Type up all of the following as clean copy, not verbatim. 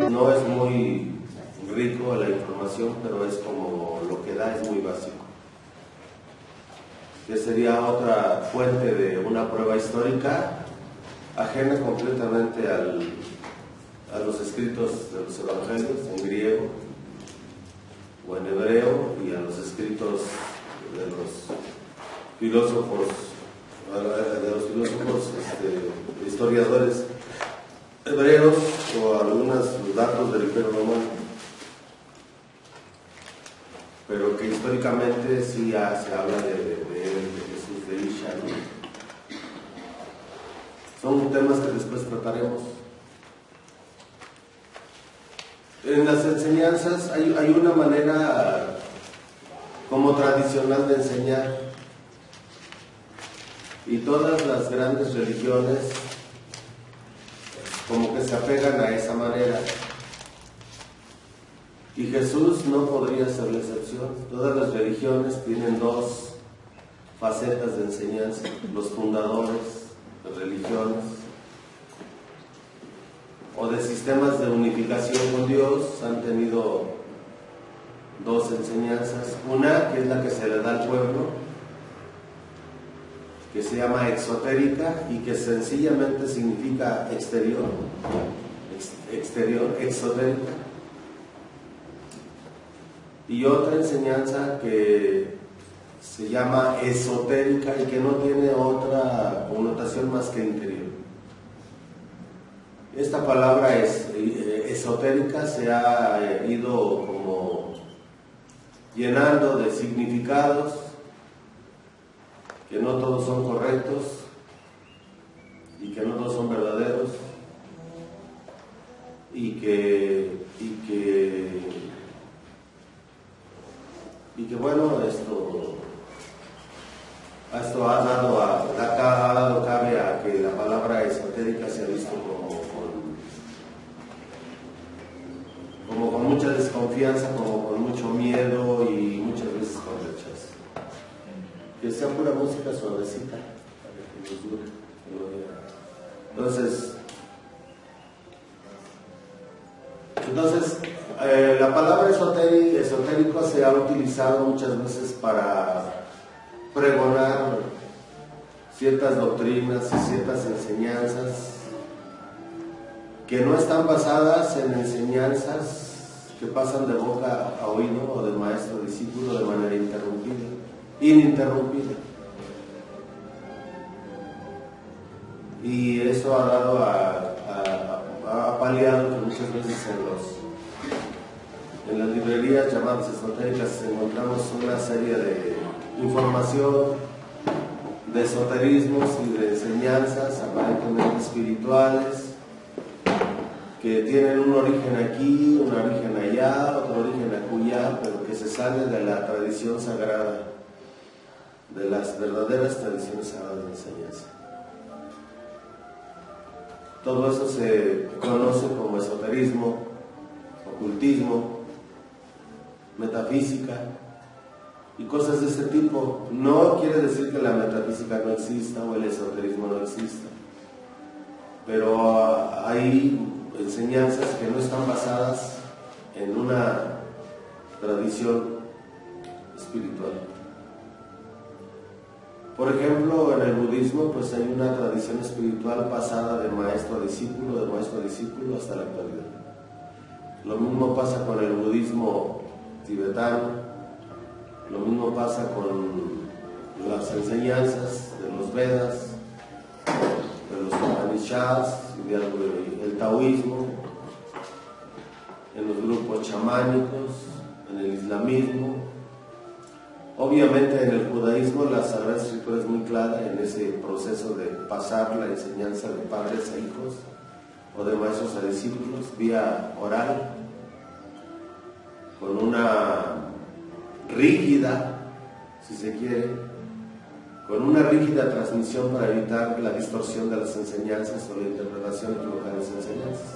No es muy rico la información, pero es como lo que da, es muy básico. Que sería otra fuente de una prueba histórica ajena completamente a los escritos de los evangelios en griego o en hebreo, y a los escritos de los filósofos, historiadores hebreos, o algunos datos del Imperio Romano, pero que históricamente sí se habla de Jesús, de Isha, ¿no? Son temas que después trataremos. En las enseñanzas hay una manera como tradicional de enseñar, y todas las grandes religiones como que se apegan a esa manera, y Jesús no podría ser la excepción. Todas las religiones tienen dos facetas de enseñanza. Los fundadores de religiones o de sistemas de unificación con Dios han tenido dos enseñanzas. Una, que es la que se le da al pueblo, que se llama exotérica, y que sencillamente significa exterior, exotérica. Y otra enseñanza que se llama esotérica y que no tiene otra connotación más que interior. Esta palabra esotérica se ha ido como llenando de significados que no todos son correctos y que no todos son verdaderos, y que bueno, esto ha dado cabe a que la palabra esotérica se ha visto como con mucha desconfianza, como con mucho miedo y muchas veces con rechazo. Que sea pura música suavecita para que nos dure. Entonces, la palabra esotérico se ha utilizado muchas veces para pregonar ciertas doctrinas y ciertas enseñanzas que no están basadas en enseñanzas que pasan de boca a oído o de maestro a discípulo de manera ininterrumpida. Y eso ha dado ha paliado que muchas veces en las librerías llamadas esotéricas encontramos una serie de información, de esoterismos y de enseñanzas aparentemente espirituales que tienen un origen aquí, un origen allá, otro origen acullá, pero que se sale de la tradición sagrada, de las verdaderas tradiciones sagradas de enseñanza. Todo eso se conoce como esoterismo, ocultismo, metafísica y cosas de ese tipo. No quiere decir que la metafísica no exista o el esoterismo no exista, pero hay enseñanzas que no están basadas en una tradición espiritual. Por ejemplo, en el budismo pues hay una tradición espiritual pasada de maestro a discípulo hasta la actualidad. Lo mismo pasa con el budismo tibetano, lo mismo pasa con las enseñanzas de los Vedas, de los Upanishads, el taoísmo, en los grupos chamánicos, en el islamismo. Obviamente en el judaísmo la Sagrada Escritura es muy clara en ese proceso de pasar la enseñanza de padres a hijos o de maestros a discípulos vía oral, con una rígida, si se quiere, con una rígida transmisión para evitar la distorsión de las enseñanzas o la interpretación equivocada de las enseñanzas.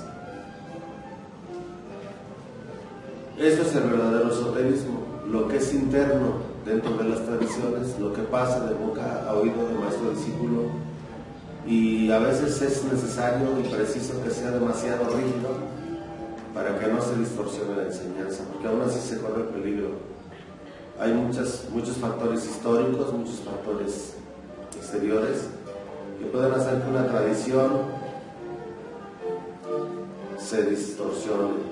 Esto es el verdadero esoterismo, lo que es interno dentro de las tradiciones, lo que pasa de boca a oído de maestro a discípulo, y a veces es necesario y preciso que sea demasiado rígido para que no se distorsione la enseñanza, porque aún así se corre el peligro. Hay muchos factores históricos, muchos factores exteriores que pueden hacer que una tradición se distorsione.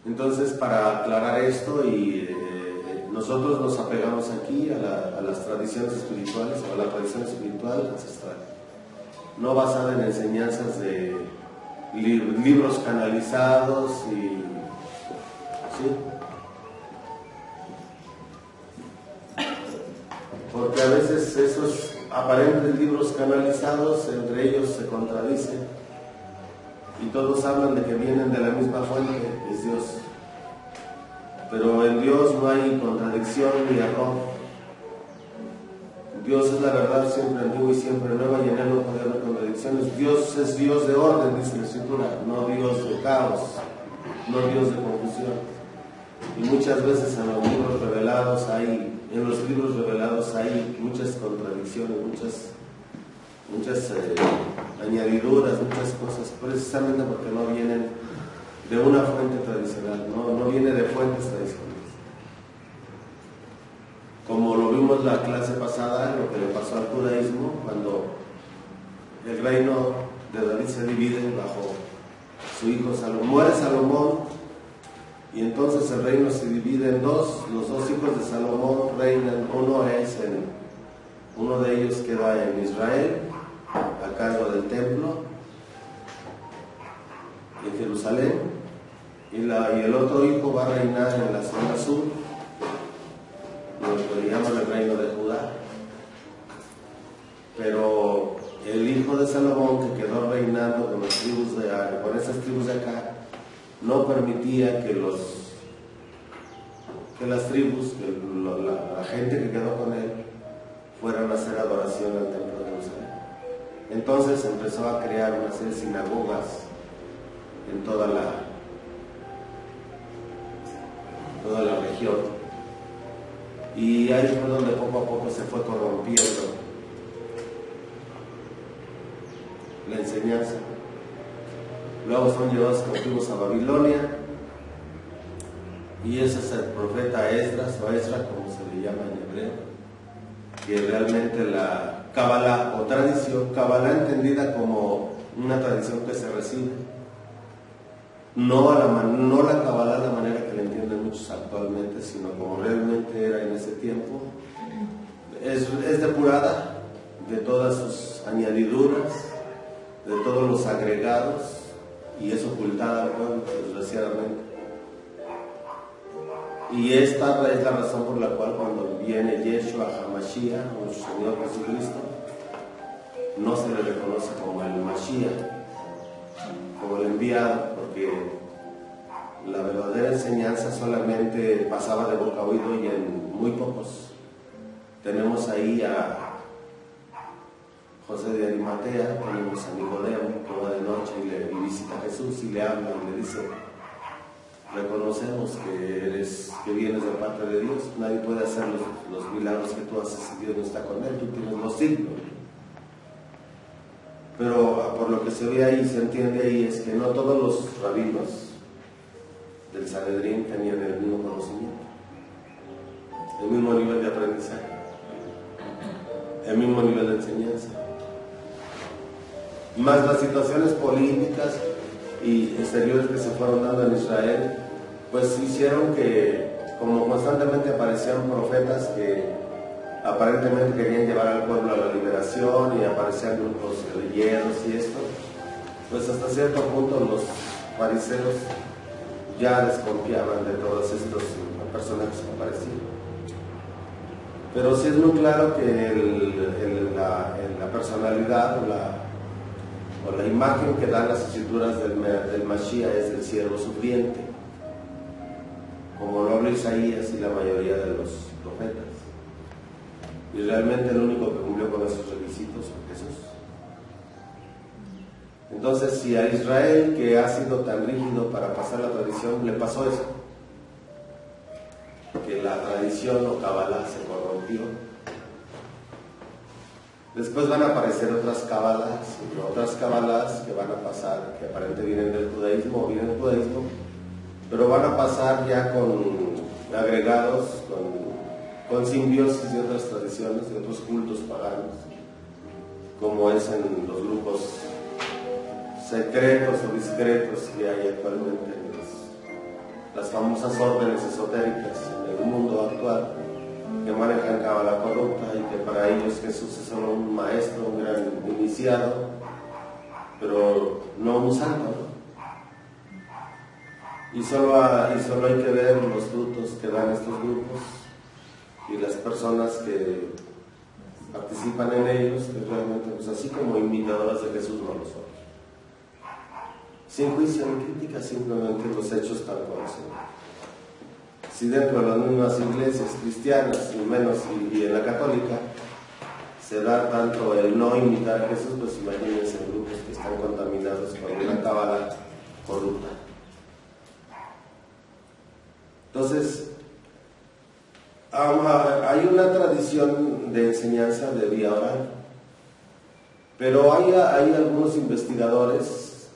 Entonces, para aclarar esto, nosotros nos apegamos aquí a las tradiciones espirituales, o a la tradición espiritual ancestral, no basada en enseñanzas de libros canalizados y ¿sí? Porque a veces esos aparentes libros canalizados entre ellos se contradicen y todos hablan de que vienen de la misma fuente, es Dios. Pero en Dios no hay contradicción ni error. Dios es la verdad siempre antigua y siempre nueva, y en Él no puede haber contradicciones. Dios es Dios de orden, dice la Escritura, no Dios de caos, no Dios de confusión. Y muchas veces en los libros revelados hay muchas contradicciones, muchas añadiduras, muchas cosas, precisamente porque no vienen de una fuente tradicional, no viene de fuentes tradicionales. Como lo vimos la clase pasada, lo que le pasó al judaísmo, cuando el reino de David se divide bajo su hijo Salomón. Muere Salomón, y entonces el reino se divide en dos. Los dos hijos de Salomón reinan. Uno de ellos queda en Israel, a cargo del templo, en Jerusalén, y el otro hijo va a reinar en la zona sur, lo que llaman el reino de Judá. Pero el hijo de Salomón, que quedó reinando con esas tribus de acá, no permitía que las tribus, la gente que quedó con él, fueran a hacer adoración al templo de Jerusalén. Entonces empezó a crear una serie de sinagogas en toda la región, y ahí fue donde poco a poco se fue corrompiendo la enseñanza. Luego son llevados cautivos a Babilonia, y ese es el profeta Esdras, o Ezra como se le llama en hebreo, que realmente la Kabbalah, o tradición, Kabbalah entendida como una tradición que se recibe, no la Kabbalah de la manera que la entienden muchos actualmente, sino como realmente era en ese tiempo. Es depurada de todas sus añadiduras, de todos los agregados, y es ocultada al pueblo, desgraciadamente. Y esta es la razón por la cual cuando viene Yeshua HaMashiach, nuestro Señor Jesucristo, no se le reconoce como el Mashiach, como el enviado, porque la verdadera enseñanza solamente pasaba de boca a oído y en muy pocos. Tenemos ahí a José de Arimatea, tenemos a Nicodemo, que va de noche y visita a Jesús y le habla y le dice: reconocemos que vienes de parte de Dios, nadie puede hacer los milagros que tú haces si Dios no está con él, tú tienes los signos. Pero por lo que se ve ahí, se entiende ahí, es que no todos los rabinos del Sanedrín tenían el mismo conocimiento, el mismo nivel de aprendizaje, el mismo nivel de enseñanza. Más las situaciones políticas y exteriores que se fueron dando en Israel, pues hicieron que, como constantemente aparecían profetas que aparentemente querían llevar al pueblo a la liberación, y aparecían grupos guerrilleros y esto, pues hasta cierto punto los fariseos ya desconfiaban de todos estos personajes que aparecían. Pero sí es muy claro que la personalidad o la imagen que dan las escrituras del Mashiach es el siervo sufriente, como lo habla Isaías y la mayoría de los profetas. Y realmente el único que cumplió con esos requisitos fue Jesús. Entonces, si a Israel, que ha sido tan rígido para pasar la tradición, le pasó eso, que la tradición o Kabbalah se corrompió, Después van a aparecer otras cábalas que van a pasar, que aparentemente vienen del judaísmo, pero van a pasar ya con agregados, con simbiosis de otras tradiciones, de otros cultos paganos, como es en los grupos secretos o discretos que hay actualmente, las famosas órdenes esotéricas en el mundo actual, que manejan cábala corrupta y que para ellos Jesús es solo un maestro, un gran iniciado, pero no un santo, ¿no? Y solo hay que ver los frutos que dan estos grupos y las personas que participan en ellos, que realmente, pues así como imitadoras de Jesús, no lo son. Sin juicio ni crítica, simplemente los hechos tal cual son. Si dentro de las mismas iglesias cristianas, y menos y en la católica, se da tanto el no imitar a Jesús, pues imagínense grupos que están contaminados con una cábala corrupta. Entonces, hay una tradición de enseñanza de vía oral, pero hay algunos investigadores,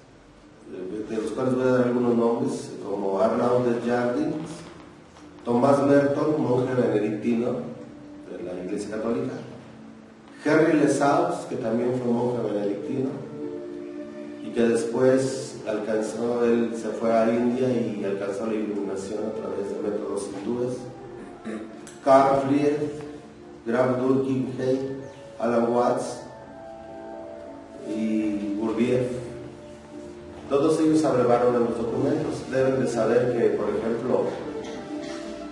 de los cuales voy a dar algunos nombres, como Arnaud de Jardins, Tomás Merton, monje benedictino de la Iglesia Católica, Henry Lesaux, que también fue monje benedictino y que después él se fue a India y alcanzó la iluminación a través de métodos hindúes, Carl Fried, Graham Durkheim, Alan Watts y Gurdjieff. Todos ellos abrevaron en los documentos. Deben de saber que, por ejemplo,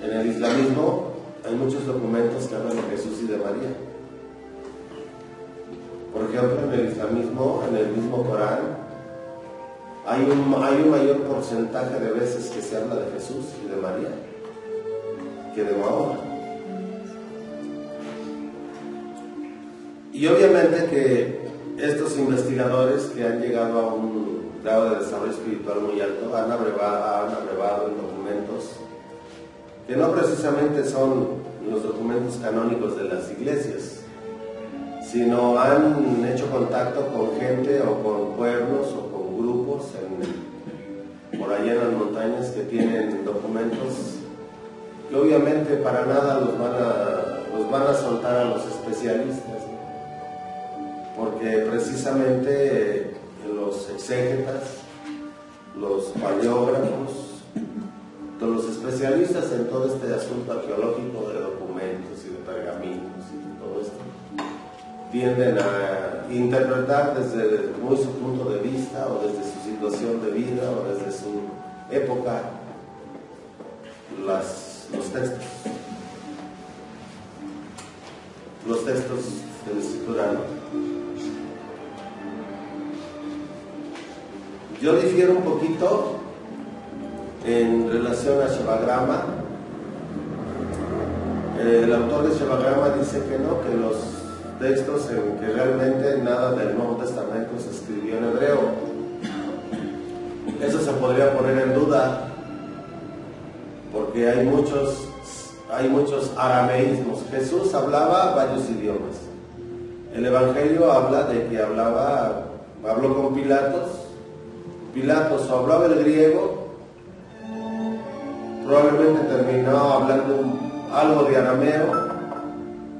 en el islamismo hay muchos documentos que hablan de Jesús y de María. Por ejemplo, en el islamismo, en el mismo Corán, hay un mayor porcentaje de veces que se habla de Jesús y de María que de Mahoma. Y obviamente que estos investigadores que han llegado a un grado de desarrollo espiritual muy alto han abrevado en documentos que no precisamente son los documentos canónicos de las iglesias, sino han hecho contacto con gente o con pueblos o con grupos por allá en las montañas que tienen documentos que obviamente para nada los van a soltar a los especialistas, ¿no? Porque precisamente los exégetas, los paleógrafos, los especialistas en todo este asunto arqueológico de documentos y de pergaminos y de todo esto, tienden a interpretar desde muy su punto de vista o desde su situación de vida o desde su época los textos de la escritura, ¿no? Yo difiero un poquito en relación a Shivagrama. El autor de Shivagrama dice que no, que los textos en que realmente nada del Nuevo Testamento se escribió en hebreo. Eso se podría poner en duda, porque hay muchos arameísmos. Jesús hablaba varios idiomas. El Evangelio habla de que habló con Pilatos o hablaba el griego, probablemente terminó hablando algo de arameo,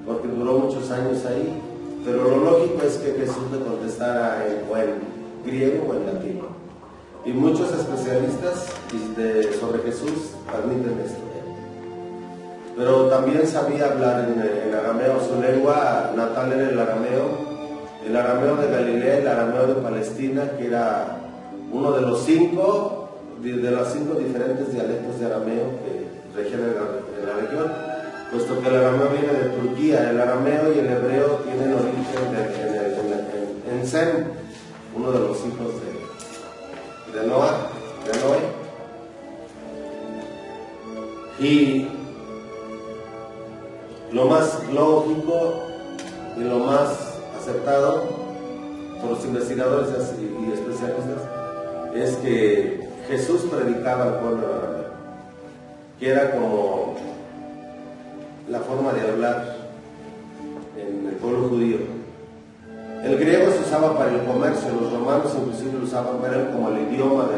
porque duró muchos años ahí, pero lo lógico es que Jesús le contestara en griego o en latín. Y muchos especialistas sobre Jesús admiten esto. Pero también sabía hablar en arameo, su lengua natal era el arameo de Galilea, el arameo de Palestina, que era uno de los cinco diferentes dialectos de arameo que rigen en la región, puesto que el arameo viene de Turquía. El arameo y el hebreo tienen origen en Sem, uno de los hijos de Noé. Y lo más lógico y lo más aceptado por los investigadores y especialistas es que Jesús predicaba al pueblo arameo, que era como la forma de hablar en el pueblo judío. El griego se usaba para el comercio, los romanos inclusive lo usaban, era como el idioma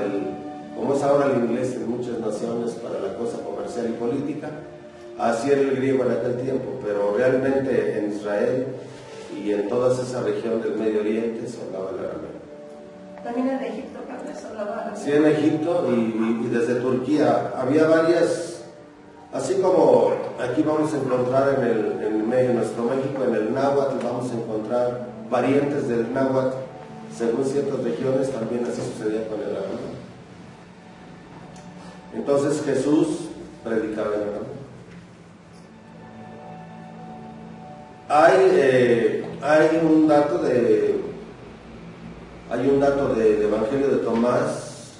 como es ahora el inglés en muchas naciones para la cosa comercial y política, así era el griego en aquel tiempo, pero realmente en Israel y en toda esa región del Medio Oriente se hablaba el arameo. También en Egipto también se hablaba arameo. Sí, en Egipto y desde Turquía había varias, así como aquí vamos a encontrar en el medio de nuestro México, en el náhuatl vamos a encontrar variantes del náhuatl según ciertas regiones, también así sucedía con el arameo. Entonces Jesús predicaba en arameo. Hay un dato del Evangelio de Tomás,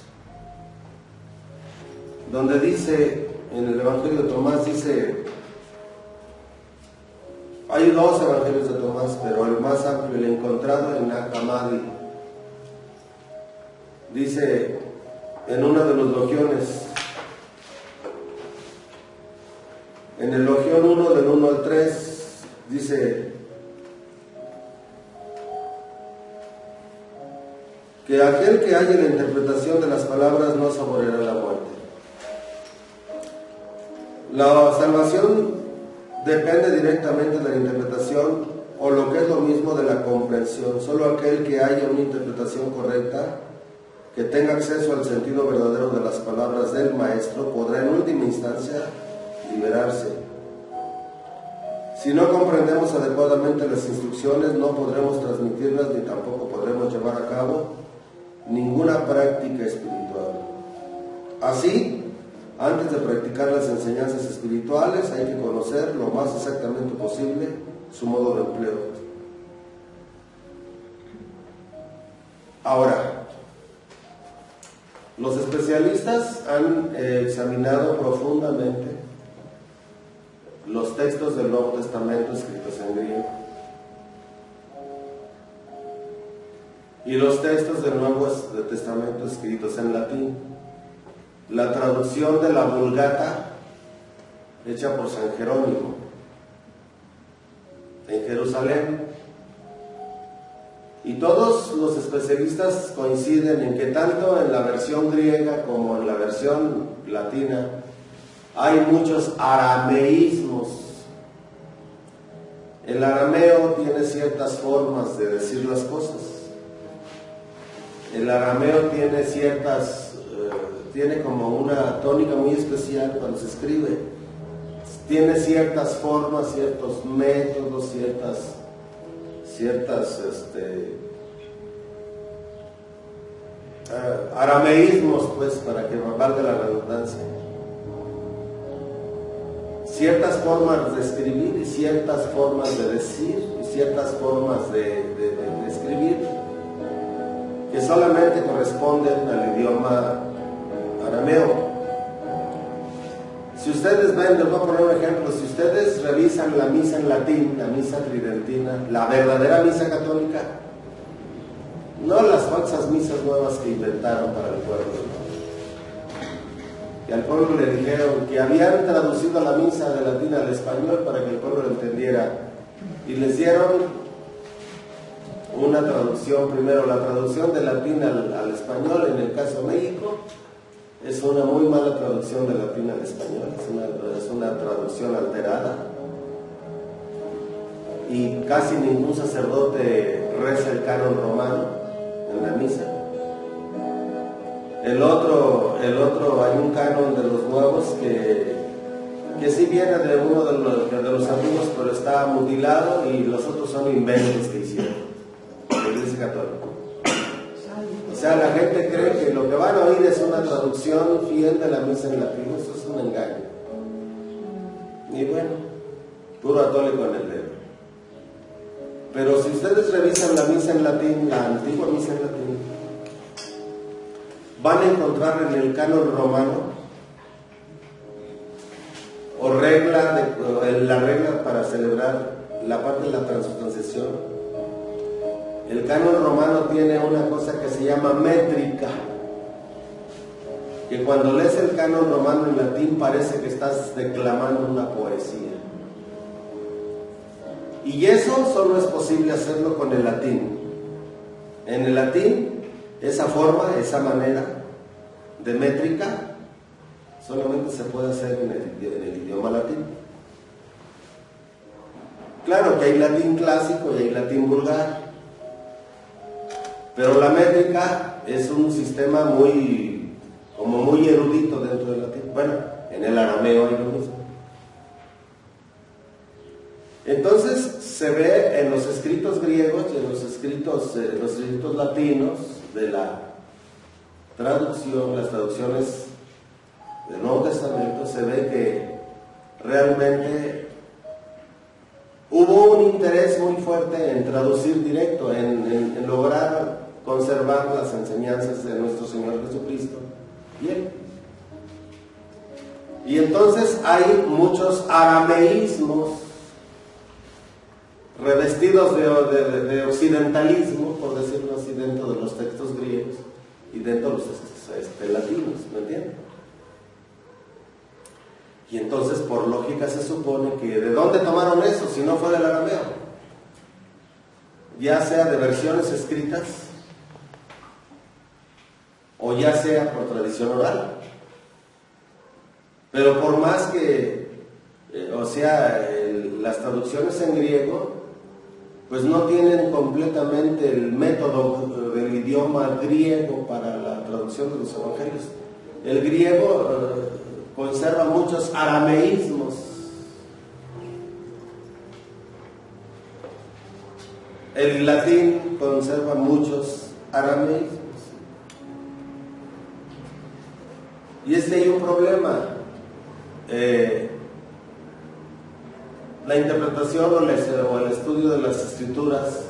donde dice, en el Evangelio de Tomás dice, hay dos Evangelios de Tomás, pero el más amplio, el encontrado en Nag Hammadi, dice en uno de los logiones, en el logión 1 del 1 al 3, dice que aquel que halle la interpretación de las palabras no saboreará la muerte. La salvación depende directamente de la interpretación, o lo que es lo mismo de la comprensión. Solo aquel que haya una interpretación correcta, que tenga acceso al sentido verdadero de las palabras del Maestro, podrá en última instancia liberarse. Si no comprendemos adecuadamente las instrucciones, no podremos transmitirlas ni tampoco podremos llevar a cabo ninguna práctica espiritual. Así, antes de practicar las enseñanzas espirituales, hay que conocer lo más exactamente posible su modo de empleo. Ahora, los especialistas han examinado profundamente los textos del Nuevo Testamento escritos en griego y los textos del Nuevo Testamento escritos en latín. La traducción de la Vulgata, hecha por San Jerónimo en Jerusalén, y todos los especialistas coinciden en que tanto en la versión griega como en la versión latina hay muchos arameísmos. El arameo tiene ciertas formas de decir las cosas. El arameo tiene tiene como una tónica muy especial cuando se escribe. Tiene ciertas formas, ciertos métodos, arameísmos, pues, para que valga la redundancia. Ciertas formas de escribir y ciertas formas de decir y ciertas formas de escribir que solamente corresponden al idioma arameo. Si ustedes ven, les voy a poner un ejemplo, si ustedes revisan la misa en latín, la misa tridentina, la verdadera misa católica, no las falsas misas nuevas que inventaron para el pueblo, que al pueblo le dijeron que habían traducido la misa de latín al español para que el pueblo lo entendiera, y les dieron una traducción, primero la traducción de latín al español, en el caso de México, es una muy mala traducción de latín al español, es una traducción alterada, y casi ningún sacerdote reza el canon romano en la misa. El otro hay un canon de los nuevos que sí viene de uno de los antiguos, pero está mutilado, y los otros son inventos que hicieron la Iglesia Católica. O sea, la gente cree que lo que van a oír es una traducción fiel de la misa en latín. Eso es un engaño. Y bueno, puro atole con el dedo. Pero si ustedes revisan la misa en latín, la antigua misa en latín, van a encontrar en el canon romano, o la regla para celebrar la parte de la transubstanciación. El canon romano tiene una cosa que se llama métrica, que cuando lees el canon romano en latín parece que estás declamando una poesía. Y eso solo es posible hacerlo con el latín. En el latín, esa forma, esa manera de métrica, solamente se puede hacer en el idioma latín. Claro que hay latín clásico y hay latín vulgar, pero la métrica es un sistema muy erudito dentro del latín. Bueno, en el arameo hay lo mismo. Entonces se ve en los escritos griegos y en los escritos latinos de la traducción, las traducciones del Nuevo Testamento, se ve que realmente hubo un interés muy fuerte en traducir directo, en lograr conservar las enseñanzas de nuestro Señor Jesucristo y Él. Y entonces hay muchos arameísmos revestidos de occidentalismo, por decirlo así, dentro de los textos griegos y dentro de los latinos, ¿me entienden? Y entonces, por lógica, se supone que ¿de dónde tomaron eso si no fue del arameo? Ya sea de versiones escritas o ya sea por tradición oral. Pero por más que, las traducciones en griego, pues no tienen completamente el método del idioma griego para la traducción de los evangelios. El griego conserva muchos arameísmos. El latín conserva muchos arameísmos. Y es que hay un problema. La interpretación o el estudio de las escrituras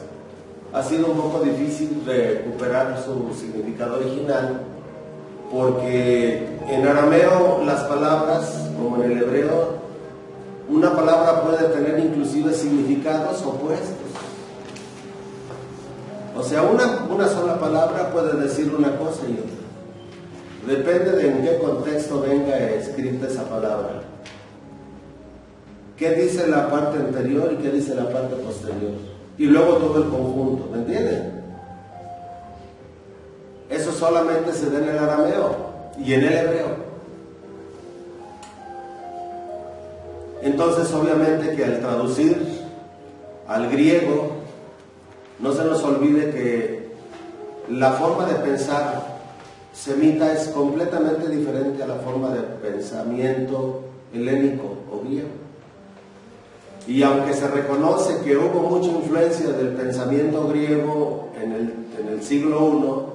ha sido un poco difícil recuperar su significado original, porque en arameo las palabras, como en el hebreo, una palabra puede tener inclusive significados opuestos. O sea, una sola palabra puede decir una cosa y otra. Depende de en qué contexto venga escrita esa palabra. ¿Qué dice la parte anterior y qué dice la parte posterior? Y luego todo el conjunto, ¿me entienden? Eso solamente se da en el arameo y en el hebreo. Entonces, obviamente que al traducir al griego, no se nos olvide que la forma de pensar semita es completamente diferente a la forma de pensamiento helénico o griego. Y aunque se reconoce que hubo mucha influencia del pensamiento griego en el siglo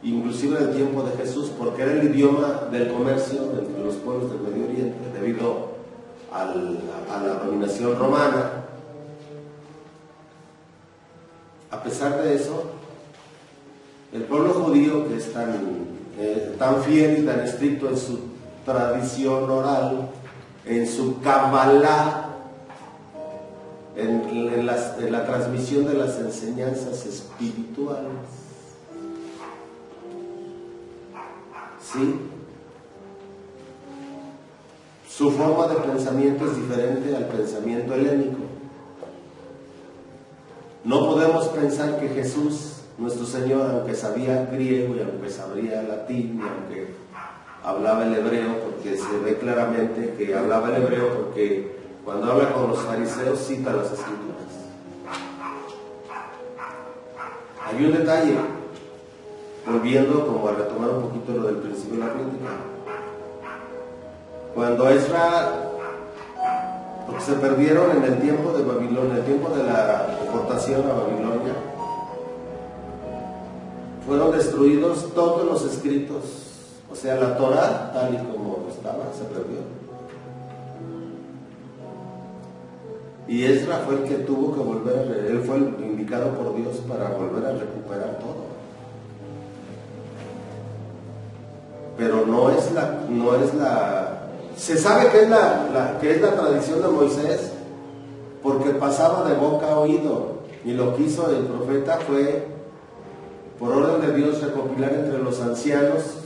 I, inclusive en el tiempo de Jesús, porque era el idioma del comercio entre los pueblos del Medio Oriente, debido a la dominación romana, a pesar de eso, el pueblo judío, que es tan fiel y tan estricto en su tradición oral, en su Kabbalah, en la transmisión de las enseñanzas espirituales, ¿sí? Su forma de pensamiento es diferente al pensamiento helénico. No podemos pensar que Jesús, nuestro Señor, aunque sabía griego y aunque sabía latín y aunque hablaba el hebreo, porque se ve claramente que hablaba el hebreo, porque cuando habla con los fariseos cita las escrituras. Hay un detalle, volviendo como a retomar un poquito lo del principio de la crítica. Cuando Ezra, porque se perdieron en el tiempo de Babilonia, en el tiempo de la deportación a Babilonia, fueron destruidos todos los escritos, o sea, la Torá, tal y como estaba, se perdió. Y Ezra fue el que tuvo que volver, él fue el indicado por Dios para volver a recuperar todo. Pero no es la se sabe que es la tradición de Moisés, porque pasaba de boca a oído, y lo que hizo el profeta fue, por orden de Dios, recopilar entre los ancianos,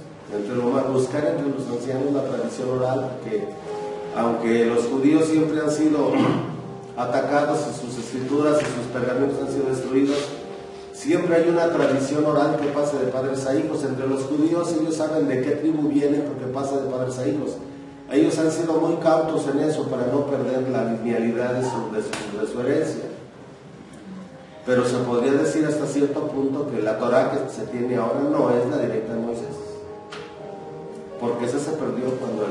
buscar entre los ancianos la tradición oral, que aunque los judíos siempre han sido atacados y sus escrituras y sus pergaminos han sido destruidos. Siempre hay una tradición oral que pasa de padres a hijos. Entre los judíos ellos saben de qué tribu viene porque pasa de padres a hijos. Ellos han sido muy cautos en eso para no perder la linealidad de su herencia. Pero se podría decir hasta cierto punto que la Torá que se tiene ahora no es la directa de Moisés, porque esa se perdió cuando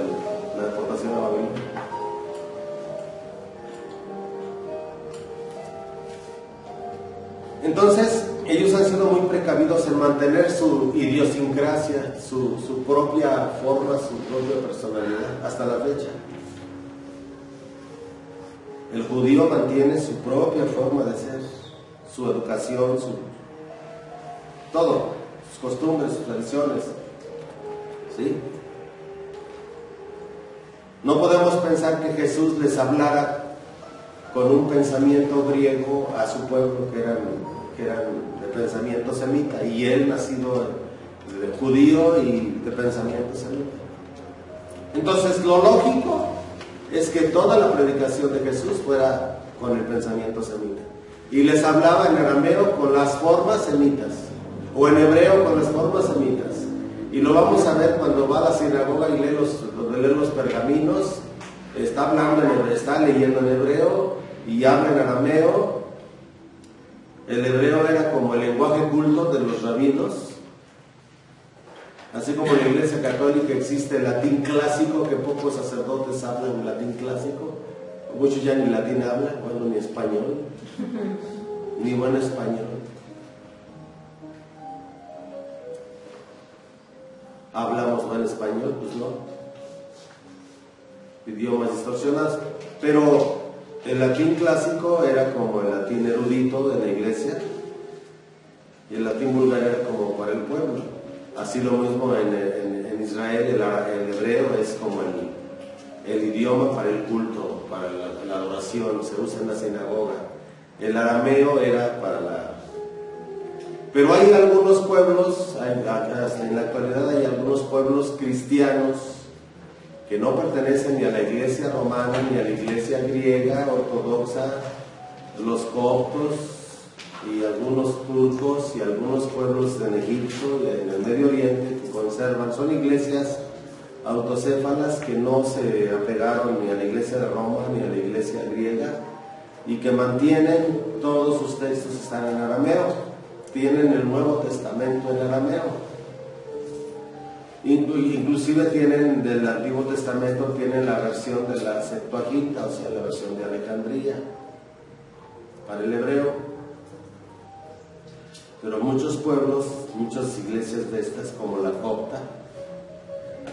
la deportación a Babilonia. Entonces, ellos han sido muy precavidos en mantener su idiosincrasia, su propia forma, su propia personalidad, hasta la fecha. El judío mantiene su propia forma de ser, su educación, todo, sus costumbres, sus tradiciones. ¿Sí? No podemos pensar que Jesús les hablara con un pensamiento griego a su pueblo que eran de pensamiento semita, y él nacido de judío y de pensamiento semita. Entonces lo lógico es que toda la predicación de Jesús fuera con el pensamiento semita, y les hablaba en arameo con las formas semitas, o en hebreo con las formas semitas, y lo vamos a ver cuando va a la sinagoga y lee los pergaminos. Está hablando está leyendo en hebreo y habla en arameo. El hebreo era como el lenguaje culto de los rabinos, así como en la Iglesia Católica existe el latín clásico, que pocos sacerdotes hablan latín clásico, muchos ya ni latín hablan, bueno, ni español, ni buen español. ¿Hablamos buen español? Pues no. Idiomas distorsionados. Pero el latín clásico era como el latín erudito de la iglesia, y el latín vulgar era como para el pueblo. Así lo mismo en Israel, el hebreo es como el idioma para el culto, para la adoración, se usa en la sinagoga. El arameo era para la... Pero hay algunos pueblos, en la actualidad hay algunos pueblos cristianos que no pertenecen ni a la iglesia romana ni a la iglesia griega ortodoxa, los coptos y algunos turcos y algunos pueblos en Egipto y en el Medio Oriente que conservan, son iglesias autocéfalas que no se apegaron ni a la iglesia de Roma ni a la iglesia griega, y que mantienen todos sus textos, están en arameo, tienen el Nuevo Testamento en arameo. Inclusive tienen del Antiguo Testamento, tienen la versión de la Septuaginta, o sea, la versión de Alejandría para el hebreo. Pero muchos pueblos, muchas iglesias de estas, como la copta,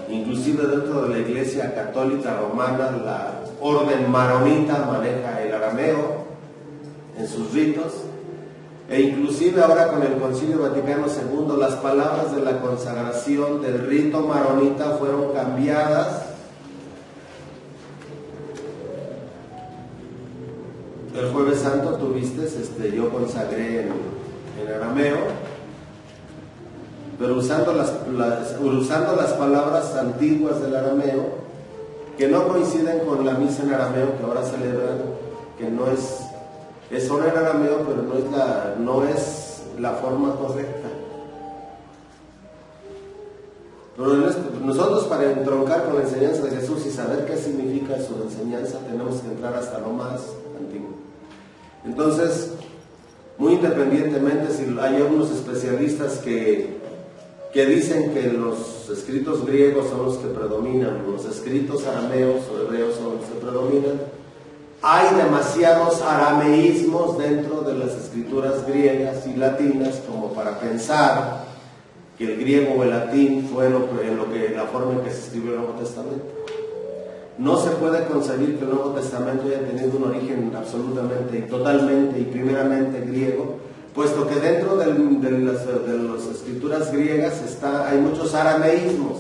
inclusive dentro de la iglesia católica romana, la orden maronita maneja el arameo en sus ritos. E inclusive ahora con el Concilio Vaticano II, las palabras de la consagración del rito maronita fueron cambiadas. El Jueves Santo tuviste, yo consagré en arameo, pero usando las palabras antiguas del arameo, que no coinciden con la misa en arameo que ahora celebran, que no es hora en arameo, pero no es la forma correcta. Pero nosotros, para entroncar con la enseñanza de Jesús y saber qué significa su enseñanza, tenemos que entrar hasta lo más antiguo. Entonces, muy independientemente, si hay algunos especialistas que dicen que los escritos griegos son los que predominan, los escritos arameos o hebreos son los que predominan, hay demasiados arameísmos dentro de las escrituras griegas y latinas como para pensar que el griego o el latín fue la forma en que se escribió el Nuevo Testamento. No se puede concebir que el Nuevo Testamento haya tenido un origen absolutamente y totalmente y primeramente griego, puesto que dentro de las escrituras griegas hay muchos arameísmos.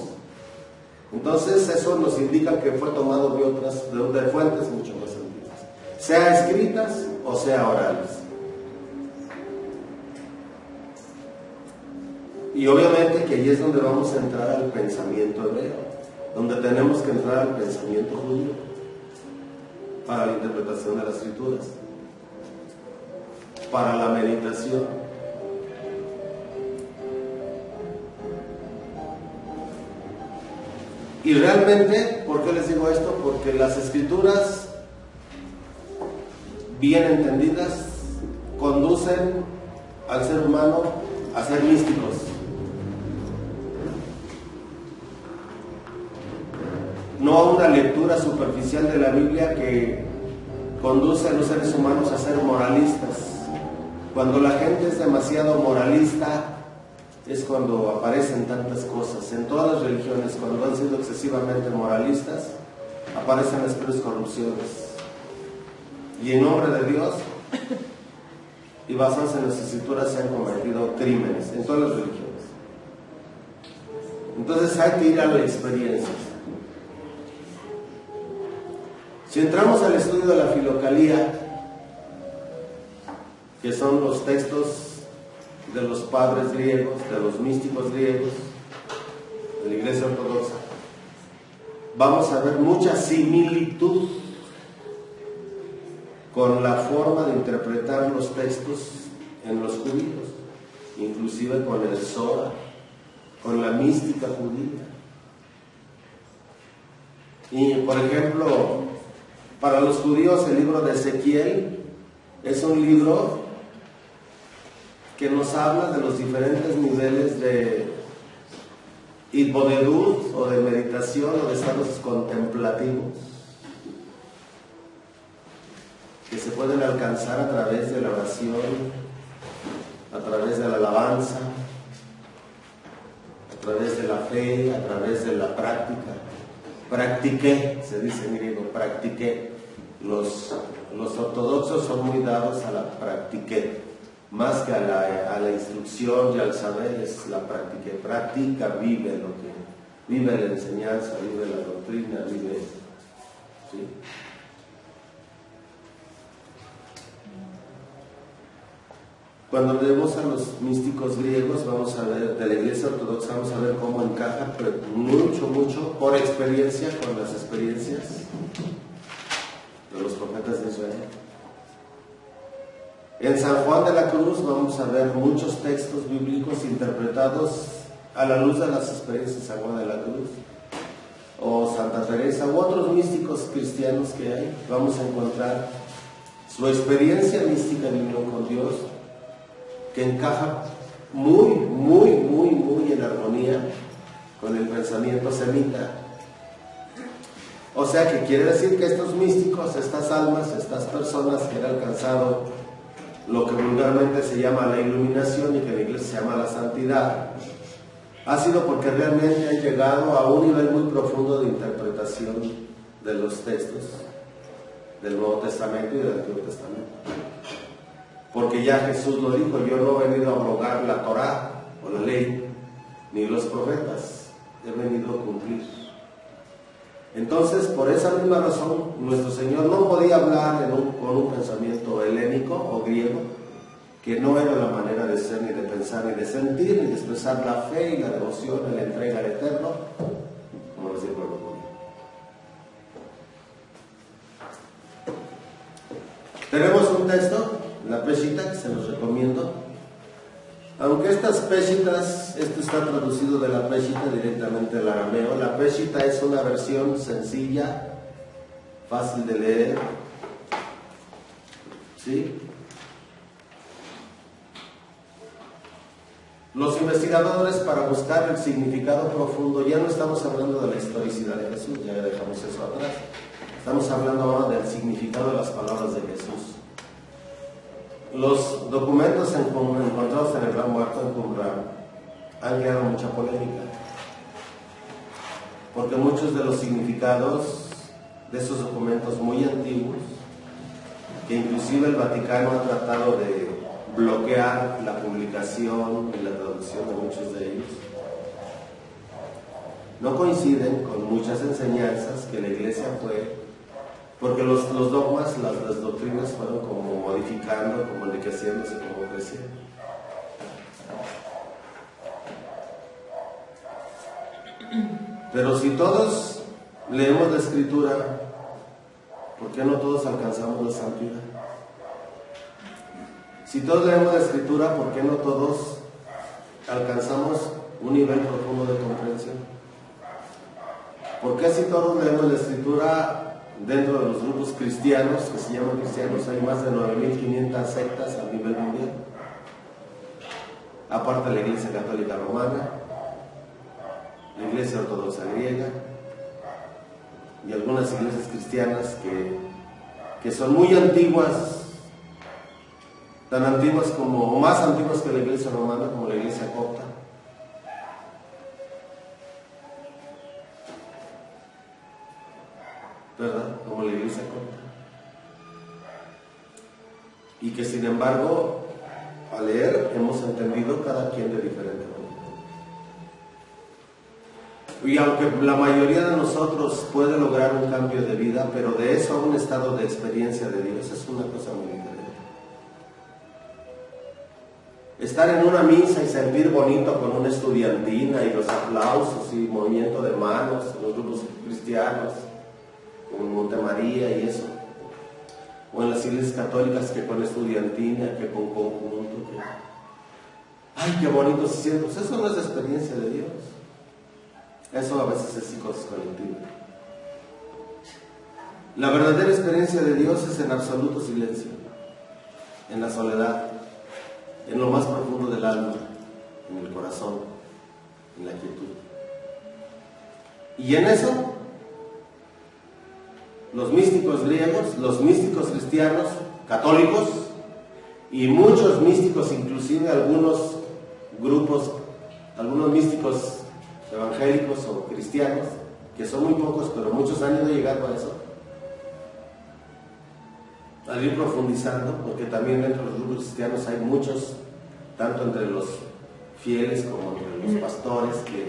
Entonces eso nos indica que fue tomado de fuentes mucho más antiguas, sea escritas o sea orales. Y obviamente que ahí es donde vamos a entrar al pensamiento hebreo, donde tenemos que entrar al pensamiento judío. para la interpretación de las Escrituras, para la meditación. Y realmente, ¿por qué les digo esto? Porque las Escrituras, bien entendidas, conducen al ser humano a ser místicos. No a una lectura superficial de la Biblia que conduce a los seres humanos a ser moralistas. Cuando la gente es demasiado moralista, es cuando aparecen tantas cosas. En todas las religiones, cuando han sido excesivamente moralistas, aparecen las peores corrupciones. Y en nombre de Dios, y basados en las Escrituras, se han cometido crímenes en todas las religiones. Entonces hay que ir a la experiencia. Si entramos al estudio de la Filocalía, que son los textos de los padres griegos, de los místicos griegos, de la Iglesia Ortodoxa, vamos a ver mucha similitud con la forma de interpretar los textos en los judíos, inclusive con el Zohar, con la mística judía. Y por ejemplo, para los judíos el libro de Ezequiel es un libro que nos habla de los diferentes niveles de Itbodedut, o de meditación, o de estados contemplativos, que se pueden alcanzar a través de la oración, a través de la alabanza, a través de la fe, a través de la práctica. Practiqué, se dice en griego, practiqué. Los ortodoxos son muy dados a la practiqué, más que a la instrucción y al saber. Es la practiqué. Practica, vive vive la enseñanza, vive la doctrina, vive, ¿sí? Cuando leemos a los místicos griegos, vamos a ver, de la Iglesia Ortodoxa, vamos a ver cómo encaja mucho, por experiencia, con las experiencias de los profetas de Israel. En San Juan de la Cruz vamos a ver muchos textos bíblicos interpretados a la luz de las experiencias de San Juan de la Cruz, o Santa Teresa, u otros místicos cristianos que hay. Vamos a encontrar su experiencia mística en unión con Dios, que encaja muy en armonía con el pensamiento semita. O sea que quiere decir que estos místicos, estas almas, estas personas que han alcanzado lo que vulgarmente se llama la iluminación y que en la Iglesia se llama la santidad, ha sido porque realmente han llegado a un nivel muy profundo de interpretación de los textos del Nuevo Testamento y del Antiguo Testamento. Porque ya Jesús lo dijo: yo no he venido a abrogar la Torá o la ley, ni los profetas, he venido a cumplir. Entonces, por esa misma razón, nuestro Señor no podía hablar con un pensamiento helénico o griego, que no era la manera de ser, ni de pensar, ni de sentir, ni de expresar la fe y la devoción y la entrega al Eterno, como les digo el pueblo. Tenemos un texto, la Peshita, que se los recomiendo. Aunque estas Peshitas, esto está traducido de la Peshita directamente del arameo. La Peshita es una versión sencilla, fácil de leer, ¿sí? Los investigadores, para buscar el significado profundo, ya no estamos hablando de la historicidad de Jesús, ya dejamos eso atrás. Estamos hablando ahora del significado de las palabras de Jesús. Los documentos encontrados en el Gran Muerto en Qumran han creado mucha polémica, porque muchos de los significados de esos documentos muy antiguos, que inclusive el Vaticano ha tratado de bloquear la publicación y la traducción de muchos de ellos, no coinciden con muchas enseñanzas que la Iglesia fue, porque los dogmas, las doctrinas fueron como modificando, como enriqueciéndose, como creciendo. Pero si todos leemos la Escritura, ¿por qué no todos alcanzamos la santidad? Si todos leemos la Escritura, ¿por qué no todos alcanzamos un nivel profundo de comprensión? ¿Por qué si todos leemos la Escritura dentro de los grupos cristianos, que se llaman cristianos, hay más de 9.500 sectas a nivel mundial? Aparte de la Iglesia Católica Romana, la Iglesia Ortodoxa Griega y algunas iglesias cristianas que son muy antiguas, tan antiguas como, o más antiguas que la Iglesia Romana, como la Iglesia Copta. ¿Verdad? Como la Iglesia Copta. Y que sin embargo, al leer, hemos entendido cada quien de diferente manera. Y aunque la mayoría de nosotros puede lograr un cambio de vida, pero de eso a un estado de experiencia de Dios es una cosa muy diferente. Estar en una misa y sentir bonito con una estudiantina y los aplausos y movimiento de manos, los grupos cristianos, como en Montemaría y eso, o en las iglesias católicas que con estudiantina, que con conjunto, que ¡ay, qué bonito se siente! Pues eso no es experiencia de Dios. Eso a veces es psicosis colectiva. La verdadera experiencia de Dios es en absoluto silencio, en la soledad, en lo más profundo del alma, en el corazón, en la quietud. Y en eso, los místicos griegos, los místicos cristianos, católicos, y muchos místicos, inclusive algunos grupos, algunos místicos evangélicos o cristianos, que son muy pocos, pero muchos han ido llegando a eso, al ir profundizando, porque también dentro de los grupos cristianos hay muchos, tanto entre los fieles como entre los pastores, que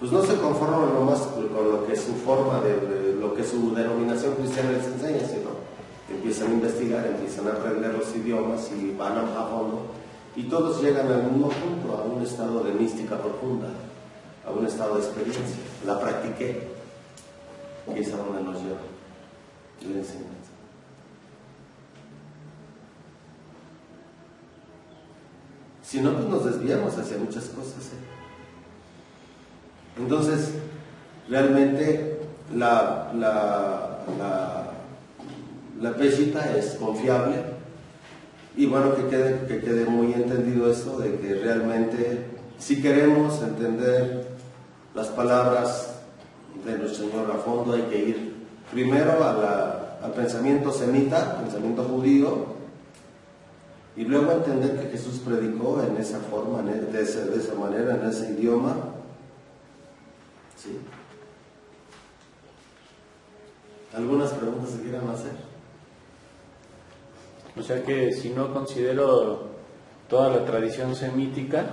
pues no se conforman nomás con lo que es su forma, de lo que su denominación cristiana les enseña, sino que empiezan a investigar, empiezan a aprender los idiomas y van a fondo, y todos llegan al mismo punto, a un estado de mística profunda, a un estado de experiencia. La practiqué, que es a donde nos lleva la enseñanza. Si no, pues nos desviamos hacia muchas cosas. Entonces, realmente la Peshitta es confiable, y bueno, que quede muy entendido esto de que realmente, si queremos entender las palabras de nuestro Señor a fondo, hay que ir primero al pensamiento semita, pensamiento judío, y luego entender que Jesús predicó en esa forma, de esa manera, en ese idioma. ¿Sí? ¿Algunas preguntas se quieran hacer? O sea que si no considero toda la tradición semítica,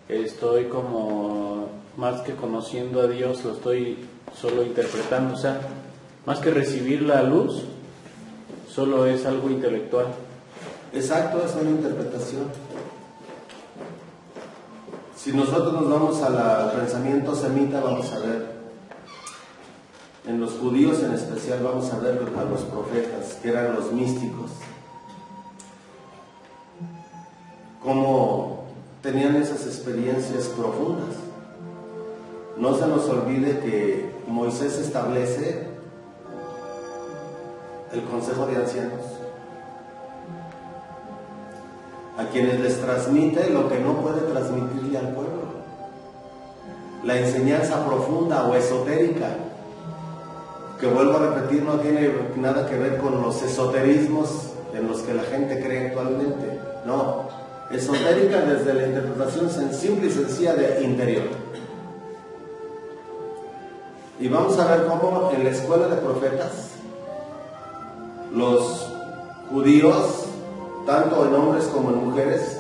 estoy como más que conociendo a Dios, lo estoy solo interpretando. O sea, más que recibir la luz, solo es algo intelectual. Exacto, es una interpretación. Si nosotros nos vamos al pensamiento semita, vamos a ver, en los judíos en especial, vamos a ver a los profetas, que eran los místicos, cómo tenían esas experiencias profundas. No se nos olvide que Moisés establece el consejo de ancianos, a quienes les transmite lo que no puede transmitirle al pueblo, la enseñanza profunda o esotérica, que vuelvo a repetir, no tiene nada que ver con los esoterismos en los que la gente cree actualmente. No, esotérica desde la interpretación simple y sencilla de interior. Y vamos a ver cómo en la escuela de profetas los judíos, tanto en hombres como en mujeres,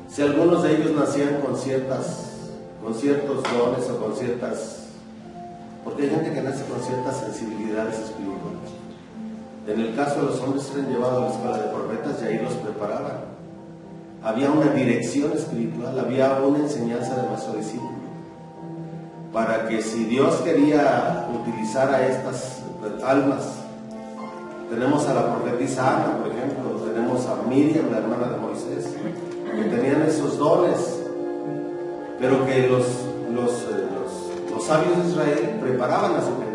si algunos de ellos nacían con ciertos dones o con ciertas, porque hay gente que nace con ciertas sensibilidades espirituales. En el caso de los hombres, eran llevados a la escuela de profetas y ahí los preparaban. Había una dirección espiritual, había una enseñanza de maestro discípulo. para que si Dios quería utilizar a estas almas, tenemos a la profetisa Ana, por ejemplo, tenemos a Miriam, la hermana de Moisés, que tenían esos dones, pero que los sabios de Israel preparaban a su gente.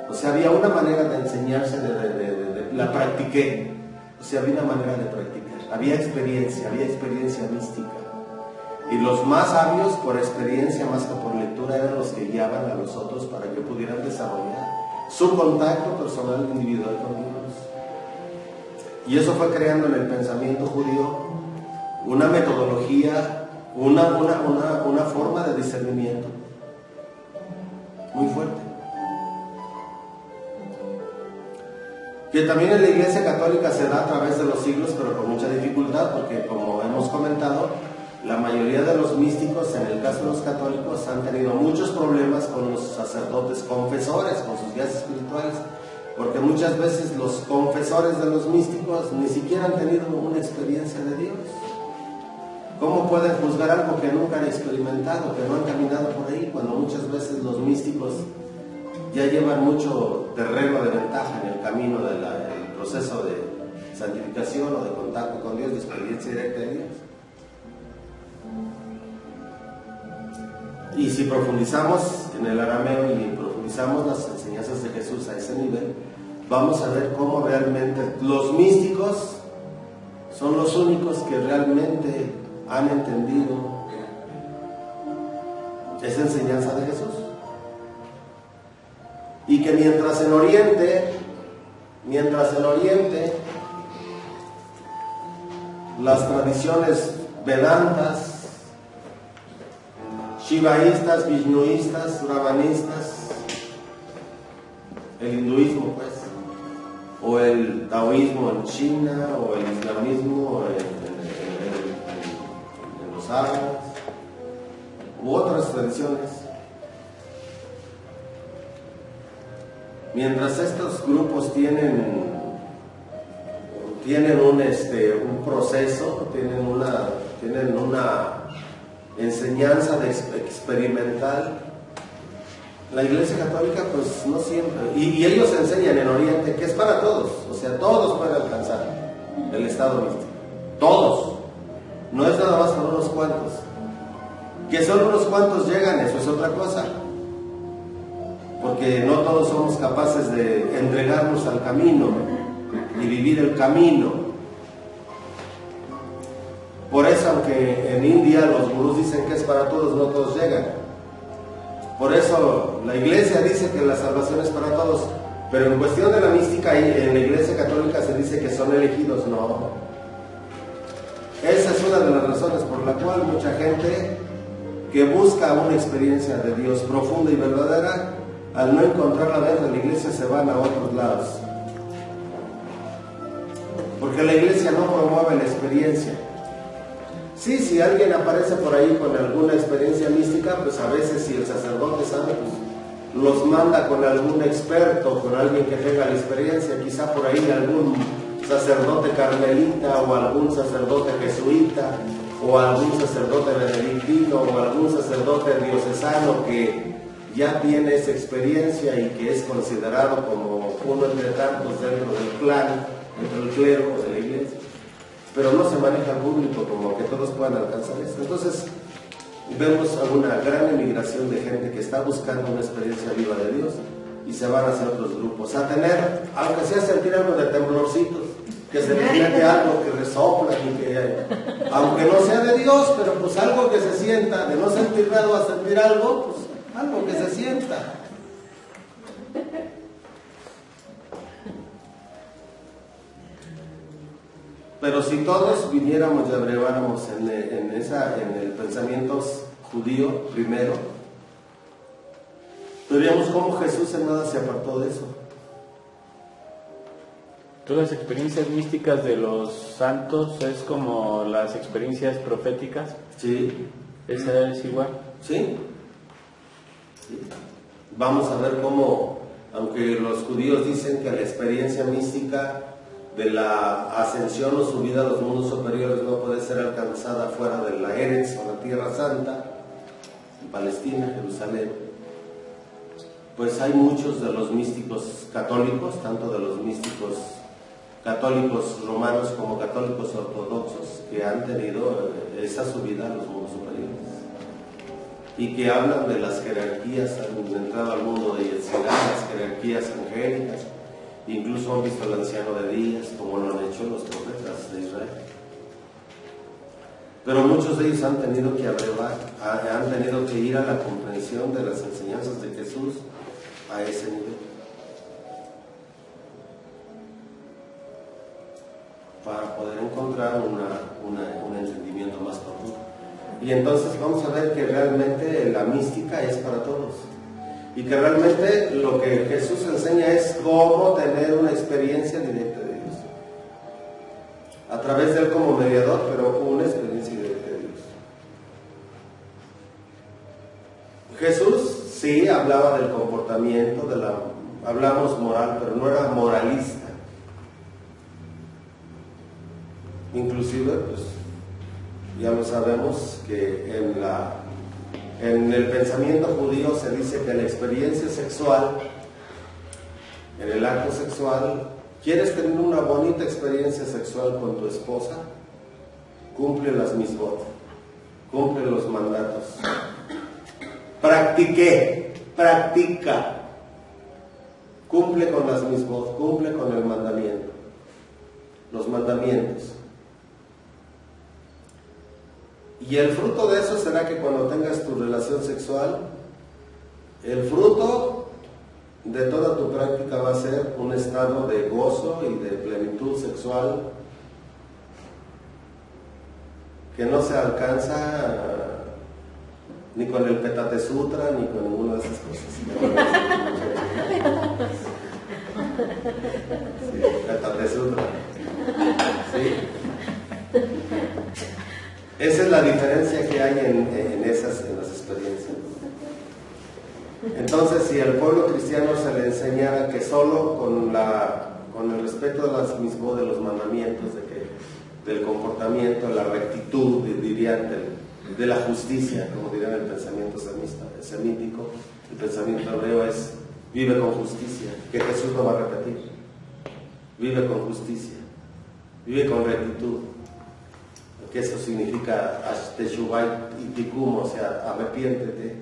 O sea, había una manera de enseñarse, la practiqué. O sea, había una manera de practicar. Había experiencia mística. Y los más sabios, por experiencia más que por lectura, eran los que guiaban a los otros para que pudieran desarrollar su contacto personal individual con Dios. Y eso fue creando en el pensamiento judío una metodología, una forma de discernimiento muy fuerte. Que también en la Iglesia Católica se da a través de los siglos, pero con mucha dificultad, porque como hemos comentado, la mayoría de los místicos, en el caso de los católicos, han tenido muchos problemas con los sacerdotes confesores, con sus guías espirituales, porque muchas veces los confesores de los místicos ni siquiera han tenido una experiencia de Dios. ¿Cómo pueden juzgar algo que nunca han experimentado, que no han caminado por ahí, cuando muchas veces los místicos ya llevan mucho terreno de ventaja en el camino del proceso de santificación o de contacto con Dios, de experiencia directa de Dios? Y si profundizamos en el arameo y profundizamos las enseñanzas de Jesús a ese nivel, vamos a ver cómo realmente los místicos son los únicos que realmente han entendido esa enseñanza de Jesús. Y que mientras en Oriente las tradiciones vedantas, shivaístas, vishnuístas, brahmanistas, el hinduismo pues, o el taoísmo en China, o el islamismo en los árabes, u otras tradiciones, mientras estos grupos tienen un proceso, tienen una enseñanza experimental, la Iglesia Católica pues no siempre, y ellos enseñan en Oriente que es para todos, o sea, todos pueden alcanzar el estado místico, todos, no es nada más para unos cuantos. Que solo unos cuantos llegan, eso es otra cosa, porque no todos somos capaces de entregarnos al camino y vivir el camino. Por eso, aunque en India los gurús dicen que es para todos, no todos llegan. Por eso la Iglesia dice que la salvación es para todos, pero en cuestión de la mística, en la Iglesia Católica se dice que son elegidos. No. Esa es una de las razones por la cual mucha gente que busca una experiencia de Dios profunda y verdadera, al no encontrarla dentro de la Iglesia, se van a otros lados. Porque la Iglesia no promueve la experiencia. Sí, si alguien aparece por ahí con alguna experiencia mística, pues a veces si el sacerdote sabe, pues los manda con algún experto, con alguien que tenga la experiencia, quizá por ahí algún sacerdote carmelita o algún sacerdote jesuita o algún sacerdote benedictino o algún sacerdote diocesano que ya tiene esa experiencia y que es considerado como uno entre tantos dentro del clan, dentro del clero o de la Iglesia, pero no se maneja al público como que todos puedan alcanzar esto. Entonces vemos una gran emigración de gente que está buscando una experiencia viva de Dios y se van hacia otros grupos a tener, aunque sea sentir algo de temblorcitos, que se siente algo, que resopla, y que, aunque no sea de Dios, pero pues algo que se sienta, de no sentir nada a sentir algo, pues algo que se sienta. Pero si todos viniéramos y abreváramos en el pensamiento judío primero, veríamos cómo Jesús en nada se apartó de eso. Todas las experiencias místicas de los santos es como las experiencias proféticas. Sí. ¿Esa es igual? Sí. Sí. Vamos a ver cómo, aunque los judíos dicen que la experiencia mística de la ascensión o subida a los mundos superiores no puede ser alcanzada fuera de la Eretz o la Tierra Santa, en Palestina, Jerusalén, pues hay muchos de los místicos católicos, tanto de los místicos católicos romanos como católicos ortodoxos, que han tenido esa subida a los mundos superiores y que hablan de las jerarquías, han entrado al mundo de Yetzirah, las jerarquías angélicas, incluso han visto al anciano de días, como lo han hecho los profetas de Israel. Pero muchos de ellos han tenido que han tenido que ir a la comprensión de las enseñanzas de Jesús a ese nivel, para poder encontrar un entendimiento más profundo. Y entonces vamos a ver que realmente la mística es para todos, y que realmente lo que Jesús enseña es cómo tener una experiencia directa de Dios, a través de Él como mediador, pero una experiencia directa de Dios. Jesús sí hablaba del comportamiento, hablamos moral, pero no era moralista. Inclusive, pues, ya lo sabemos que en el pensamiento judío se dice que la experiencia sexual, en el acto sexual, ¿quieres tener una bonita experiencia sexual con tu esposa? Cumple las misbot, cumple los mandatos. Practica, cumple con las misbot, cumple con el mandamiento, los mandamientos. Y el fruto de eso será que cuando tengas tu relación sexual, el fruto de toda tu práctica va a ser un estado de gozo y de plenitud sexual que no se alcanza ni con el Petate Sutra ni con ninguna de esas cosas. Sí, Petate Sutra. Sí. Esa es la diferencia que hay en las experiencias. Entonces, si al pueblo cristiano se le enseñara que solo con el respeto de las mismos de los mandamientos, del comportamiento, la rectitud, dirían, de la justicia, como dirían el pensamiento semítico, el pensamiento hebreo es vive con justicia, que Jesús no va a repetir. Vive con justicia, vive con rectitud. Que eso significa Teshuvah y Tikum, o sea, arrepiéntete,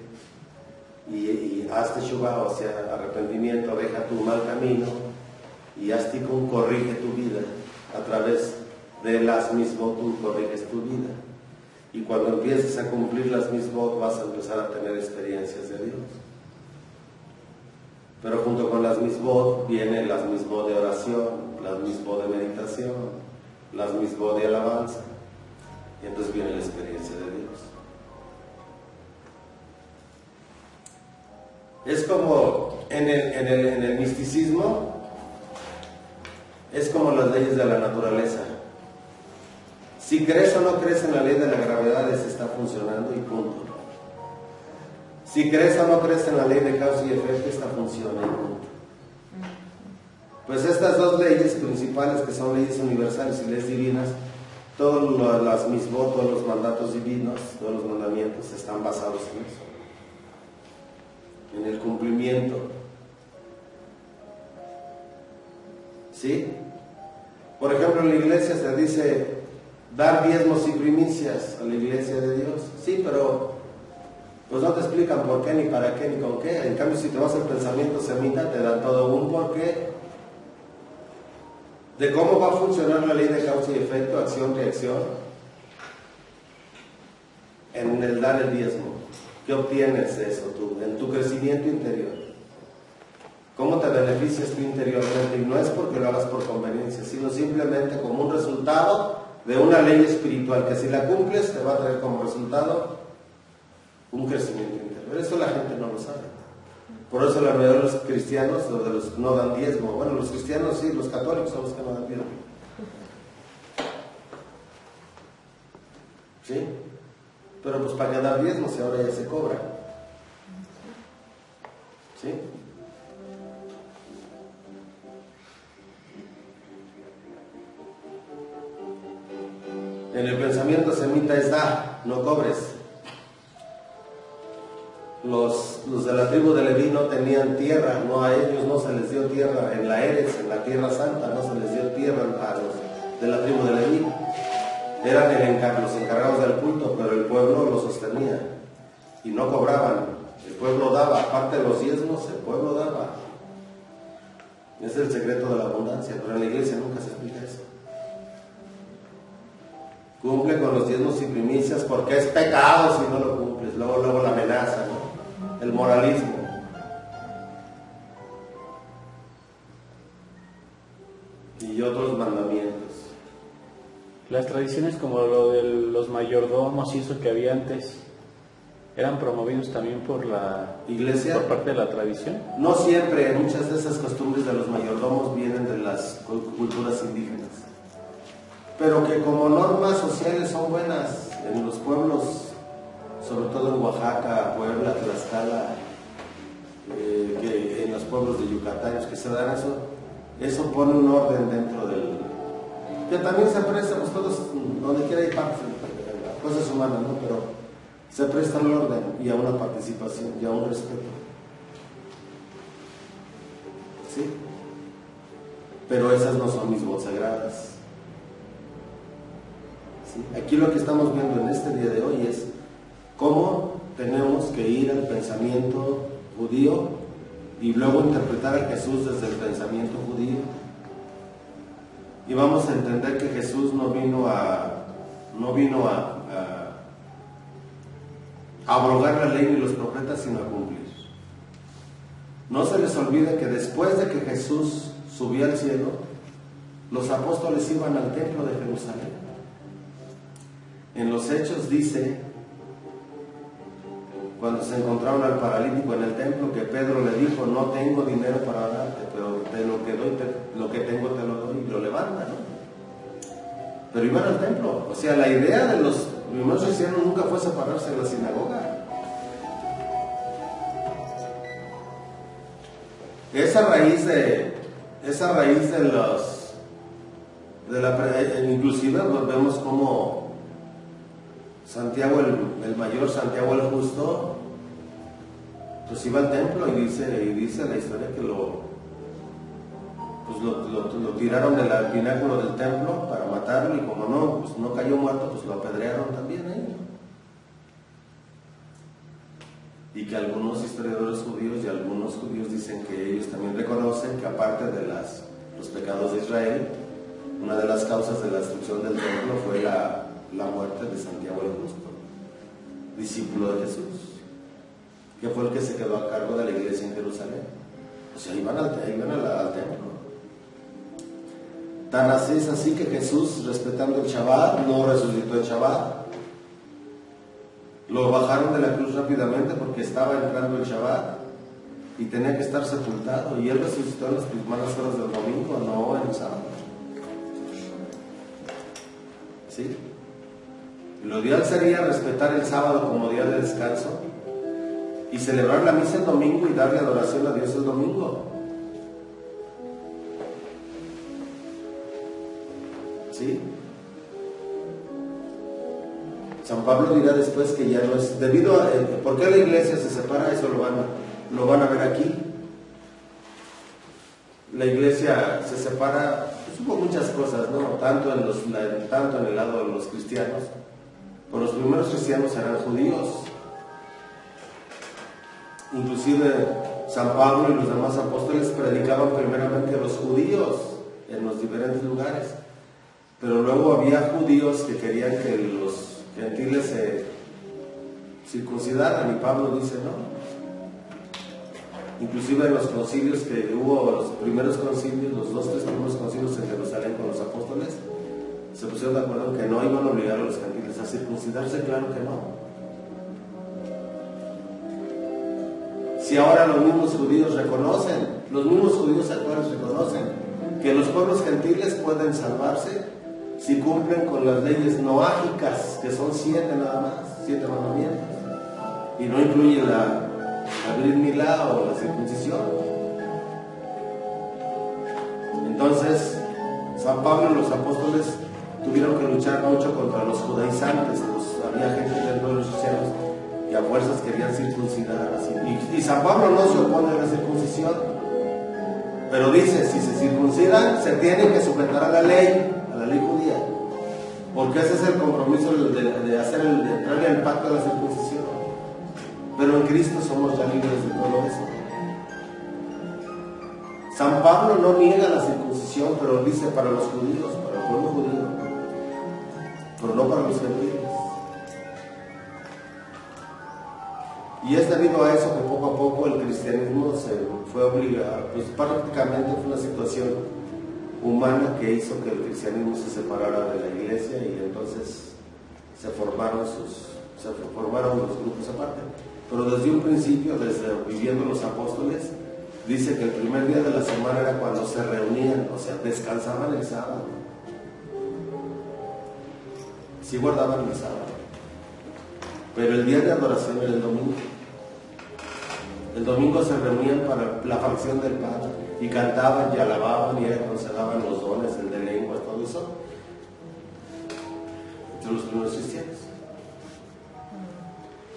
y haz Teshuvah, o sea, arrepentimiento, deja tu mal camino, y haz Tikum, corrige tu vida. A través de las mismos tú corriges tu vida. Y cuando empieces a cumplir las mismos, vas a empezar a tener experiencias de Dios. Pero junto con las mismos vienen las mismos de oración, las mismos de meditación, las mismos de alabanza. Y entonces viene la experiencia de Dios. Es como en el misticismo, es como las leyes de la naturaleza. Si crees o no crees en la ley de la gravedad, esa está funcionando y punto. Si crees o no crees en la ley de causa y efecto, esta funciona y punto. Pues estas dos leyes principales, que son leyes universales y leyes divinas, todos las mismos, todos los mandatos divinos, todos los mandamientos están basados en eso, en el cumplimiento. ¿Sí? Por ejemplo, en la iglesia se dice dar diezmos y primicias a la iglesia de Dios. Sí, pero pues no te explican por qué, ni para qué, ni con qué. En cambio, si te vas al pensamiento semita, te dan todo un porqué de cómo va a funcionar la ley de causa y efecto, acción-reacción, en el dar el diezmo. ¿Qué obtienes de eso tú, en tu crecimiento interior? ¿Cómo te beneficias tú interiormente? Y no es porque lo hagas por conveniencia, sino simplemente como un resultado de una ley espiritual, que si la cumples te va a traer como resultado un crecimiento interior. Eso la gente no lo sabe. Por eso la mayoría de los cristianos no dan diezmo. Bueno, los cristianos sí, los católicos son los que no dan diezmo. ¿Sí? Pero pues para qué dar diezmo si ahora ya se cobra. ¿Sí? En el pensamiento semita es da, no cobres. los de la tribu de Leví no tenían tierra, no, a ellos no se les dio tierra en la Eres, en la tierra santa, no se les dio tierra a los de la tribu de Leví. Eran los encargados del culto, pero el pueblo lo sostenía y no cobraban. El pueblo daba, aparte de los diezmos, el pueblo daba. Ese es el secreto de la abundancia, pero en la iglesia nunca se explica eso. Cumple con los diezmos y primicias porque es pecado si no lo cumples. Luego la amenaza, ¿no? El moralismo. Y otros mandamientos. Las tradiciones como lo de los mayordomos y eso que había antes, ¿eran promovidos también por la iglesia? ¿Por parte de la tradición? No siempre, muchas de esas costumbres de los mayordomos vienen de las culturas indígenas. Pero que como normas sociales son buenas en los pueblos, sobre todo en Oaxaca, Puebla, Tlaxcala, que en los pueblos de yucatanos que se dan eso pone un orden dentro del... que también se presta, pues todos, donde quiera hay partes, cosas humanas, ¿no? Pero se presta un orden y a una participación y a un respeto. ¿Sí? Pero esas no son mis voz sagradas. ¿Sí? Aquí lo que estamos viendo en este día de hoy es cómo tenemos que ir al pensamiento judío y luego interpretar a Jesús desde el pensamiento judío. Y vamos a entender que Jesús no vino a abrogar la ley ni los profetas, sino a cumplir. No se les olvide que después de que Jesús subió al cielo, los apóstoles iban al templo de Jerusalén. En los Hechos dice, cuando se encontraron al paralítico en el templo, que Pedro le dijo: no tengo dinero para darte, pero de lo que doy, lo que tengo te lo doy, y lo levanta, ¿no? Pero iban al templo. O sea, la idea de los primeros cristianos nunca fue separarse de la sinagoga. Esa raíz de los inclusive nos vemos como Santiago el mayor, Santiago el justo, pues iba al templo y dice la historia que lo tiraron del pináculo del templo para matarlo, y como no cayó muerto, pues lo apedrearon también ahí. Y que algunos historiadores judíos y algunos judíos dicen que ellos también reconocen que aparte de los pecados de Israel, una de las causas de la destrucción del templo fue la muerte de Santiago el Justo, discípulo de Jesús, que fue el que se quedó a cargo de la iglesia en Jerusalén. O sea, iban al templo. Tan así es así que Jesús, respetando el Shabbat, no resucitó el Shabbat. Lo bajaron de la cruz rápidamente porque estaba entrando el Shabbat y tenía que estar sepultado, y él resucitó en las primeras horas del domingo, no en el sábado. ¿Sí? Lo ideal sería respetar el sábado como día de descanso y celebrar la misa el domingo y darle adoración a Dios el domingo. ¿Sí? San Pablo dirá después que ya no es ¿por qué la iglesia se separa? Eso lo van a ver aquí. La iglesia se separa, pues hubo muchas cosas, ¿no? Tanto en el lado de los cristianos, pues los primeros cristianos eran judíos. Inclusive San Pablo y los demás apóstoles predicaban primeramente a los judíos en los diferentes lugares, pero luego había judíos que querían que los gentiles se circuncidaran, y Pablo dice no. Inclusive en los concilios que hubo, los primeros concilios, los 3 primeros concilios en Jerusalén con los apóstoles, se pusieron de acuerdo en que no iban a obligar a los gentiles a circuncidarse. Claro que no. Si ahora los mismos judíos actuales reconocen que los pueblos gentiles pueden salvarse si cumplen con las leyes noágicas, que son 7 nada más, 7 mandamientos, y no incluye la Brit Milá o la circuncisión. Entonces San Pablo y los apóstoles tuvieron que luchar mucho contra los judaizantes. Había gente dentro de los cristianos que y a fuerzas querían circuncidar. Así. Y San Pablo no se opone a la circuncisión, pero dice, si se circuncidan, se tienen que sujetar a la ley judía, porque ese es el compromiso de entrar en el pacto de la circuncisión. Pero en Cristo somos ya libres de todo eso. San Pablo no niega la circuncisión, pero dice para los judíos, para el pueblo judío, pero no para los gentiles. Y es debido a eso que poco a poco el cristianismo se fue obligado, pues prácticamente fue una situación humana que hizo que el cristianismo se separara de la iglesia, y entonces se formaron los grupos aparte. Pero desde un principio, desde viviendo los apóstoles, dice que el primer día de la semana era cuando se reunían, o sea, descansaban el sábado. Sí guardaban el sábado, pero el día de adoración era el domingo. El domingo se reunían para la fracción del pan y cantaban y alababan, y era cuando se daban los dones, el de lengua, todo eso, entre los primeros cristianos.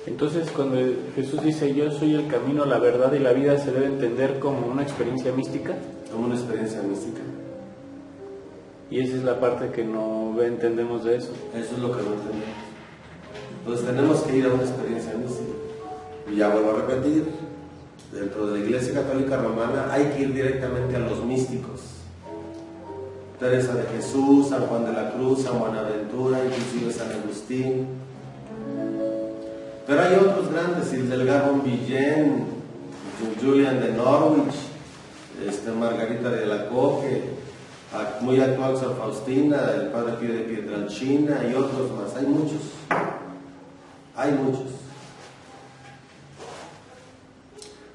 Entonces, cuando Jesús dice yo soy el camino, la verdad y la vida, ¿se debe entender como una experiencia mística? Como una experiencia mística. Y esa es la parte que no entendemos de eso. Eso es lo que no entendemos. Entonces tenemos que ir a una experiencia mística. Y ya vuelvo a repetir, dentro de la Iglesia Católica Romana hay que ir directamente a los místicos. Teresa de Jesús, San Juan de la Cruz, San Buenaventura, inclusive San Agustín. Pero hay otros grandes, Hildegard von Bingen, Julian de Norwich, Margarita de la Coque, muy actual San Faustina, el Padre Pío de Pietrelcina y otros más. Hay muchos.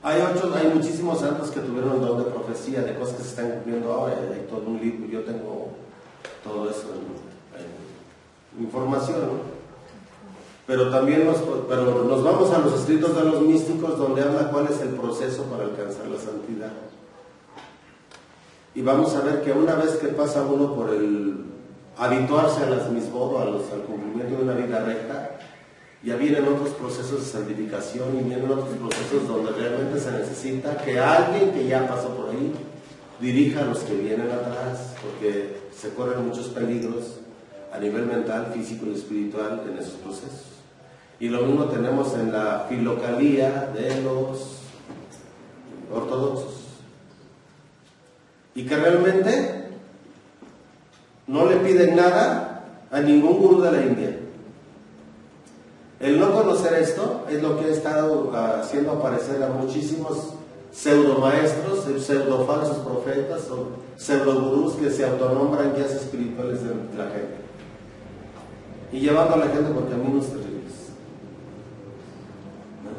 Hay muchísimos santos que tuvieron el don de profecía, de cosas que se están cumpliendo ahora. Hay todo un libro, yo tengo todo eso en información, ¿no? Pero también nos vamos a los escritos de los místicos, donde habla cuál es el proceso para alcanzar la santidad. Y vamos a ver que una vez que pasa uno por el habituarse a las misbod, al cumplimiento de una vida recta, ya vienen otros procesos de santificación, y vienen otros procesos donde realmente se necesita que alguien que ya pasó por ahí dirija a los que vienen atrás, porque se corren muchos peligros a nivel mental, físico y espiritual en esos procesos. Y lo mismo tenemos en la filocalía de los ortodoxos, y que realmente no le piden nada a ningún gurú de la India. El no conocer esto es lo que ha estado haciendo aparecer a muchísimos pseudo maestros, pseudo falsos profetas o pseudo gurús que se autonombran guías espirituales de la gente, y llevando a la gente por caminos terribles, ¿no?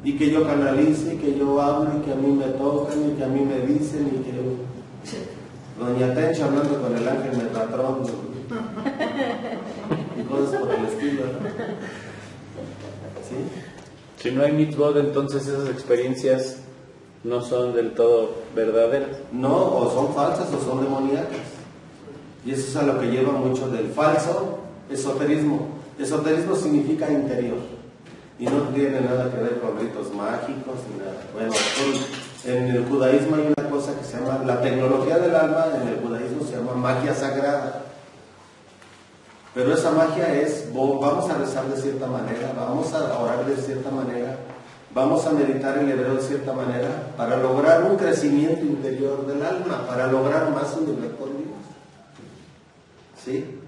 Y que yo canalice, y que yo hablo, y que a mí me tocan, y que a mí me dicen, y que Doña Tencha hablando con el ángel Metatrón y cosas por el estilo, ¿no? ¿Sí? Si no hay mitzvot, entonces esas experiencias no son del todo verdaderas. No, o son falsas o son demoníacas. Y eso es a lo que lleva mucho del falso esoterismo. Esoterismo significa interior, y no tiene nada que ver con ritos mágicos ni nada. Bueno, en el judaísmo hay una cosa que se llama la tecnología del alma. En el judaísmo se llama magia sagrada. Pero esa magia es, vamos a rezar de cierta manera, vamos a orar de cierta manera, vamos a meditar el hebreo de cierta manera, para lograr un crecimiento interior del alma, para lograr más unidad con Dios. ¿Sí?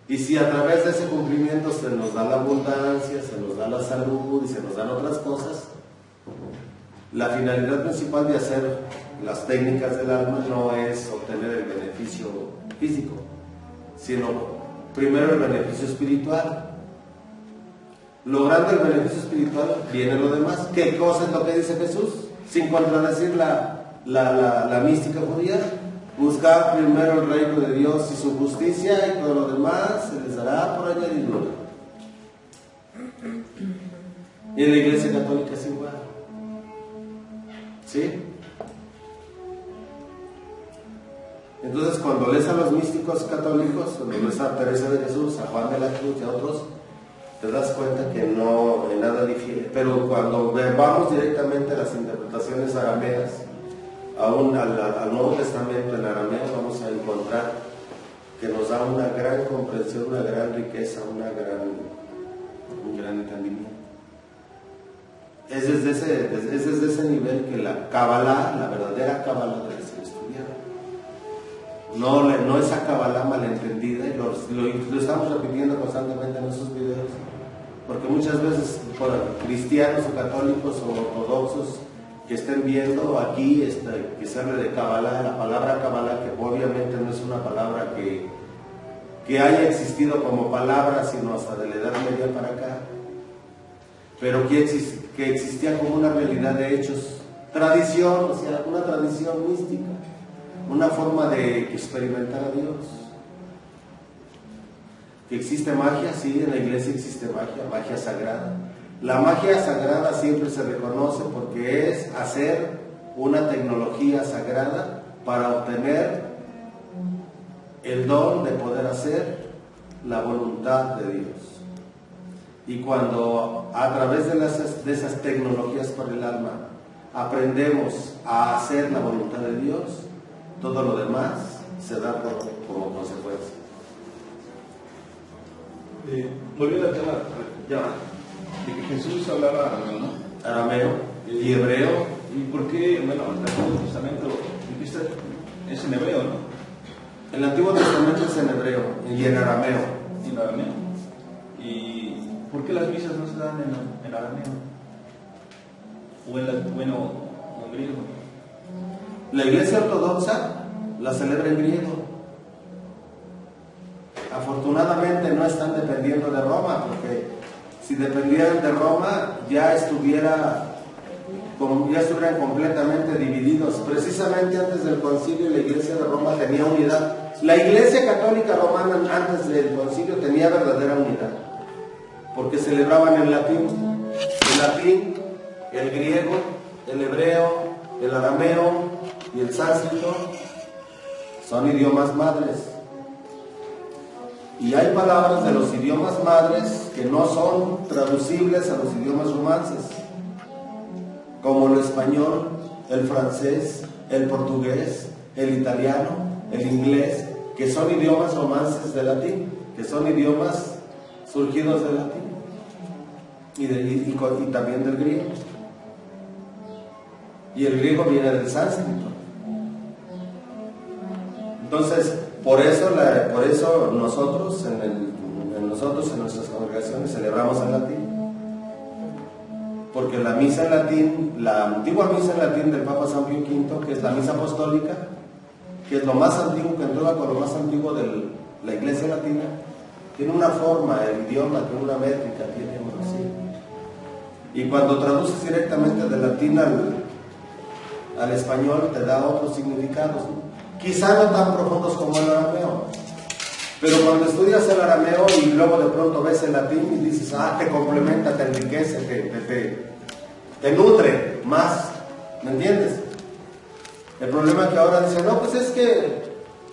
Y si a través de ese cumplimiento se nos da la abundancia, se nos da la salud y se nos dan otras cosas, la finalidad principal de hacer las técnicas del alma no es obtener el beneficio físico, sino primero el beneficio espiritual. Logrando el beneficio espiritual viene lo demás. ¿Qué cosa es lo que dice Jesús? Sin contradecir la mística judía. Buscar primero el reino de Dios y su justicia, y todo lo demás se les dará por añadidura. Y en la Iglesia Católica es igual. ¿Sí? Entonces, cuando lees a los místicos católicos, cuando lees a Teresa de Jesús, a Juan de la Cruz y a otros, te das cuenta que no en nada difiere. Pero cuando vamos directamente a las interpretaciones arameas, aún al Nuevo Testamento en arameo, vamos a encontrar que nos da una gran comprensión, una gran riqueza, un gran entendimiento. Es desde ese nivel que la Kabbalah, la verdadera Kabbalah, debe ser estudiada. No esa Kabbalah malentendida, y lo estamos repitiendo constantemente en esos videos, porque muchas veces por cristianos o católicos o ortodoxos que estén viendo aquí, que se hable de Kabbalah, la palabra Kabbalah, que obviamente no es una palabra que haya existido como palabra, sino hasta de la Edad Media para acá, pero que existía como una realidad de hechos, tradición, o sea, una tradición mística, una forma de experimentar a Dios. Que existe magia, sí, en la iglesia existe magia sagrada. La magia sagrada siempre se reconoce porque es hacer una tecnología sagrada para obtener el don de poder hacer la voluntad de Dios. Y cuando a través de esas tecnologías para el alma aprendemos a hacer la voluntad de Dios, todo lo demás se da como consecuencia. Volviendo al tema de que Jesús hablaba arameo, ¿no? Arameo y hebreo. ¿Y por qué? Bueno, el Antiguo Testamento es en hebreo, ¿no? El Antiguo Testamento es en hebreo y en arameo. En arameo. ¿Y por qué las misas no se dan en arameo? O en griego. La Iglesia Ortodoxa la celebra en griego. Afortunadamente no están dependiendo de Roma, porque si dependieran de Roma ya estuvieran completamente divididos. Precisamente antes del concilio la Iglesia de Roma tenía unidad. La Iglesia Católica Romana antes del concilio tenía verdadera unidad, porque celebraban en latín. El latín, el griego, el hebreo, el arameo y el sánscrito son idiomas madres. Y hay palabras de los idiomas madres que no son traducibles a los idiomas romances, como el español, el francés, el portugués, el italiano, el inglés, que son idiomas romances de latín, que son idiomas surgidos del latín y también del griego. Y el griego viene del sánscrito. Entonces, por eso nosotros en nuestras congregaciones celebramos en latín, porque la misa en latín, la antigua misa en latín del Papa San Pío V, que es la misa apostólica, que es lo más antiguo, que entronca con lo más antiguo de la Iglesia latina, tiene una forma, el idioma tiene una métrica, tiene así. Y cuando traduces directamente del latín al español te da otros significados, ¿no? Quizá no tan profundos como el arameo, pero cuando estudias el arameo y luego de pronto ves el latín y dices, te complementa, te enriquece, te nutre más, ¿me entiendes? El problema es que ahora dicen, no, pues es que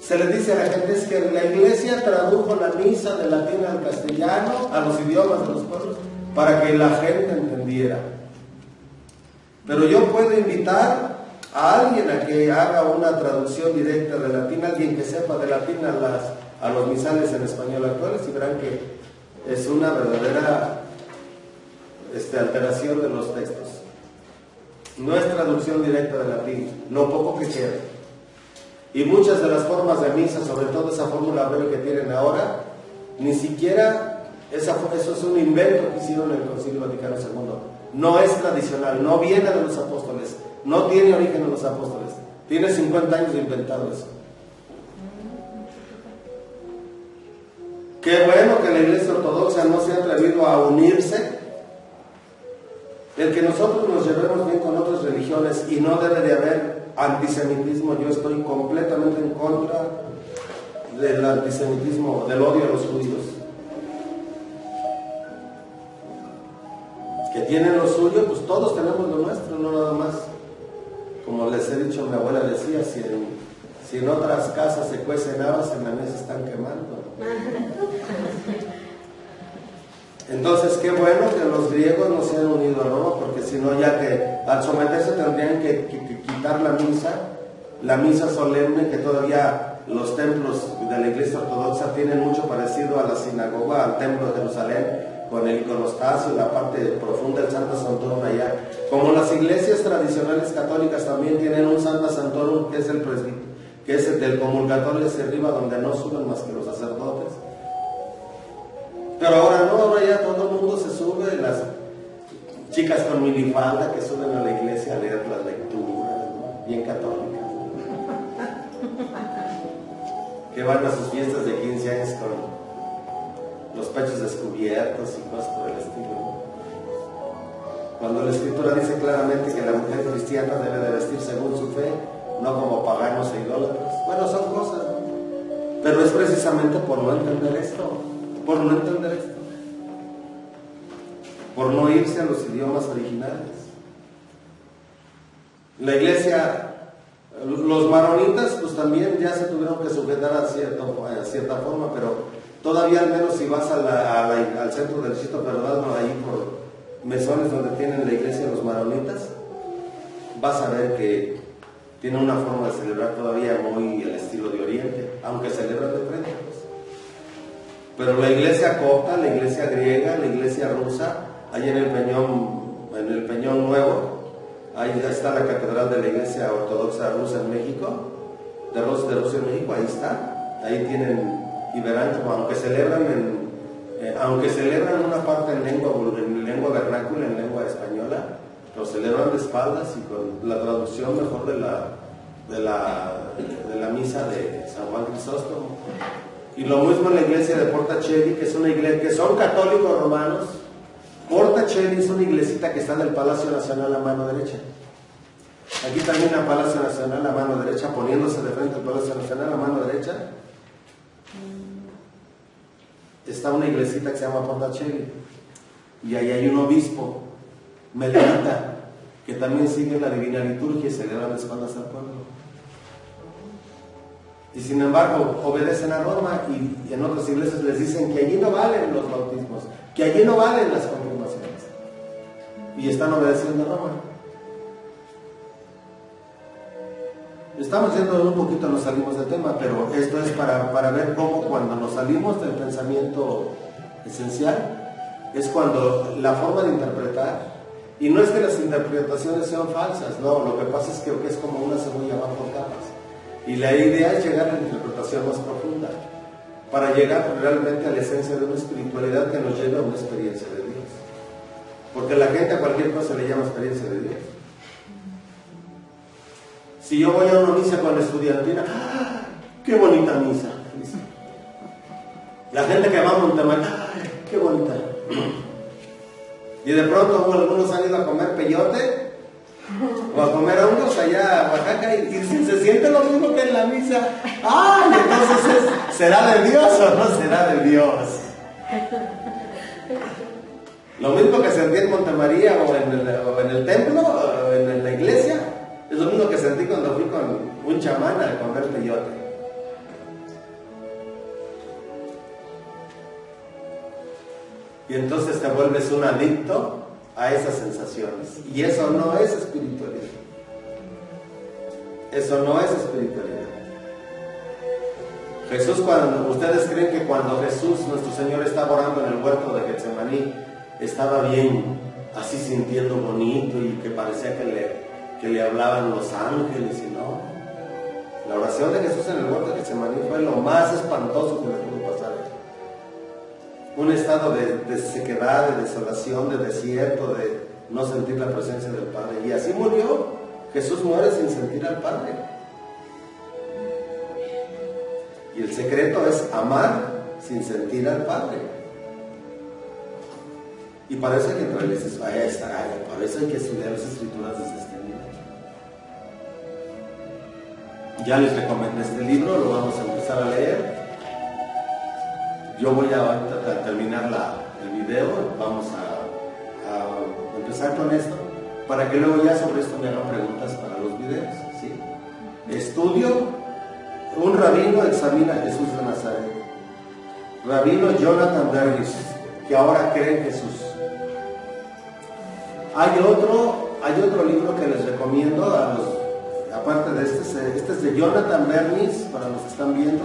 se le dice a la gente, es que la Iglesia tradujo la misa del latín al castellano, a los idiomas de los pueblos, para que la gente entendiera. Pero yo puedo invitar a alguien a que haga una traducción directa de latín, alguien que sepa de latín a los misales en español actuales, y verán que es una verdadera alteración de los textos. No es traducción directa de latín, lo poco que queda. Y muchas de las formas de misa, sobre todo esa fórmula breve que tienen ahora, ni siquiera eso es un invento que hicieron en el Concilio Vaticano II. No es tradicional, no viene de los apóstoles, no tiene origen en los apóstoles. Tiene 50 años de inventado eso. Qué bueno que la Iglesia Ortodoxa no se ha atrevido a unirse. El que nosotros nos llevemos bien con otras religiones y no debe de haber antisemitismo. Yo estoy completamente en contra del antisemitismo, del odio a los judíos. Que tienen lo suyo, pues todos tenemos lo nuestro, no nada más. Como les he dicho, mi abuela decía, si en otras casas se cuecen habas, en la mesa están quemando. Entonces, qué bueno que los griegos no se han unido a Roma, porque si no, ya que al someterse tendrían que quitar la misa solemne, que todavía los templos de la Iglesia Ortodoxa tienen mucho parecido a la sinagoga, al templo de Jerusalén, con el iconostasio, la parte profunda del Santa Santorum allá. Como las iglesias tradicionales católicas también tienen un Santa Santorum, que es el presbítero, que es el del comulgatorio hacia arriba, donde no suben más que los sacerdotes. Pero ahora no, ahora ya todo el mundo se sube, las chicas con minifalda que suben a la iglesia a leer las lecturas, ¿no? Bien católicas, ¿no? Que van a sus fiestas de 15 años con los pechos descubiertos y cosas por el estilo, ¿no? Cuando la Escritura dice claramente que la mujer cristiana debe de vestir según su fe, no como paganos e idólatras. Bueno, son cosas, ¿no? Pero es precisamente por no entender esto. Por no entender esto, por no irse a los idiomas originales. La iglesia, los maronitas, pues también ya se tuvieron que sujetar a cierta forma, pero todavía al menos si vas al centro del Distrito Federal, ahí por mesones donde tienen la iglesia los maronitas, vas a ver que tienen una forma de celebrar todavía muy el estilo de Oriente, aunque celebran de frente, pues. Pero la iglesia copta, la iglesia griega, la iglesia rusa, ahí en el Peñón Nuevo, ahí está la catedral de la iglesia ortodoxa rusa en México, de Rusia en México, ahí está, ahí tienen, y verán como aunque celebran una parte en lengua vernácula, en lengua española, lo celebran de espaldas y con la traducción mejor de la misa de San Juan Crisóstomo. Y lo mismo en la iglesia de Porta Coeli, que es una iglesia, que son católicos romanos. Porta Coeli es una iglesita que está en el Palacio Nacional a mano derecha. Aquí también el Palacio Nacional a mano derecha, poniéndose de frente al Palacio Nacional a mano derecha, está una iglesita que se llama Porta Coeli. Y ahí hay un obispo, Melita, que también sigue la divina liturgia y celebra las espaldas al pueblo. Y sin embargo obedecen a Roma, y en otras iglesias les dicen que allí no valen los bautismos, que allí no valen las confirmaciones, y están obedeciendo a Roma. Estamos yendo un poquito, nos salimos del tema, pero esto es para ver cómo cuando nos salimos del pensamiento esencial es cuando la forma de interpretar, y no es que las interpretaciones sean falsas, no, lo que pasa es que es como una cebolla va por capas. Y la idea es llegar a la interpretación más profunda, para llegar realmente a la esencia de una espiritualidad que nos lleve a una experiencia de Dios. Porque la gente a cualquier cosa le llama experiencia de Dios. Si yo voy a una misa con la estudiantina, ¡ah, qué bonita misa! La gente que va a Montemar, ¡ay, qué bonita! Y de pronto algunos han ido a comer peyote o a comer hongos allá a Oaxaca y se siente lo mismo que en la misa. ¡Ay! Entonces, ¿será de Dios o no será de Dios? Lo mismo que sentí en Montemaría o en el templo, o en la iglesia, es lo mismo que sentí cuando fui con un chamán a comer peyote. Y entonces te vuelves un adicto a esas sensaciones. Y eso no es espiritualidad. Eso no es espiritualidad. Jesús, cuando ustedes creen que cuando Jesús, nuestro Señor, estaba orando en el huerto de Getsemaní, estaba bien, así sintiendo bonito y que parecía que le hablaban los ángeles, y no. La oración de Jesús en el huerto de Getsemaní fue lo más espantoso que le pudo pasar. Un estado de sequedad, de desolación, de desierto, de no sentir la presencia del Padre. Y así murió. Jesús muere sin sentir al Padre. Y el secreto es amar sin sentir al Padre. Y para eso hay que traerles eso. Para eso hay que estudiar las Escrituras desde este nivel. Ya les recomendé este libro, lo vamos a empezar a leer. Yo voy a terminar el video, vamos a empezar con esto, para que luego ya sobre esto me hagan preguntas para los videos, ¿sí? Estudio, un rabino examina a Jesús de Nazaret. Rabino Jonathan Dervish, que ahora cree en Jesús. Hay otro libro que les recomiendo aparte de este es de Jonathan Bernis, para los que están viendo.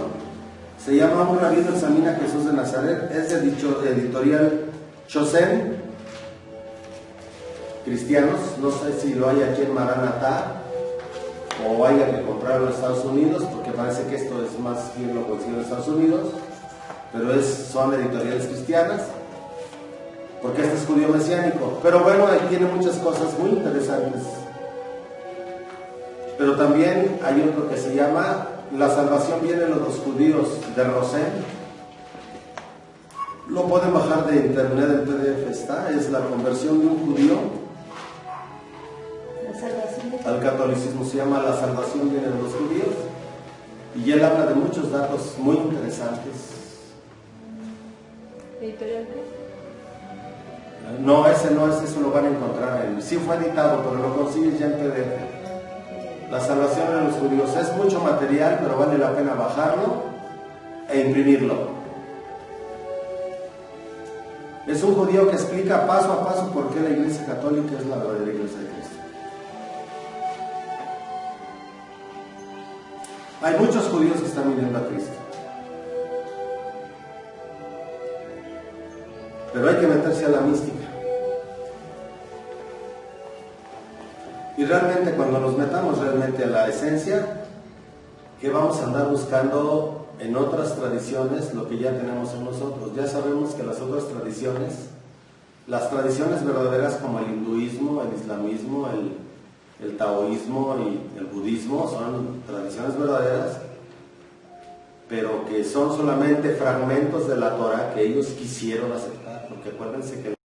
Se llama Un rabino examina a Jesús de Nazaret. Es de editorial Chosen, cristianos. No sé si lo hay aquí en Maranatá o haya que comprarlo en Estados Unidos, porque parece que esto es más bien lo consiguen en Estados Unidos, pero son editoriales cristianas, porque este es judío mesiánico. Pero bueno, ahí tiene muchas cosas muy interesantes. Pero también hay otro que se llama La salvación viene de los judíos, de Rosén. Lo pueden bajar de internet, el PDF está. Es la conversión de un judío al catolicismo. Se llama La salvación viene de los judíos, y él habla de muchos datos muy interesantes. ¿Editorial qué? No, ese lo van a encontrar sí fue editado, pero lo consigues ya en PDF. La salvación de los judíos. Es mucho material, pero vale la pena bajarlo e imprimirlo. Es un judío que explica paso a paso por qué la Iglesia Católica es la verdadera Iglesia de Cristo. Hay muchos judíos que están viniendo a Cristo, pero hay que meterse a la mística. Y realmente cuando nos metamos realmente a la esencia, ¿qué vamos a andar buscando en otras tradiciones? Lo que ya tenemos en nosotros. Ya sabemos que las otras tradiciones, las tradiciones verdaderas como el hinduismo, el islamismo, el taoísmo y el budismo son tradiciones verdaderas, pero que son solamente fragmentos de la Torah que ellos quisieron aceptar, porque acuérdense que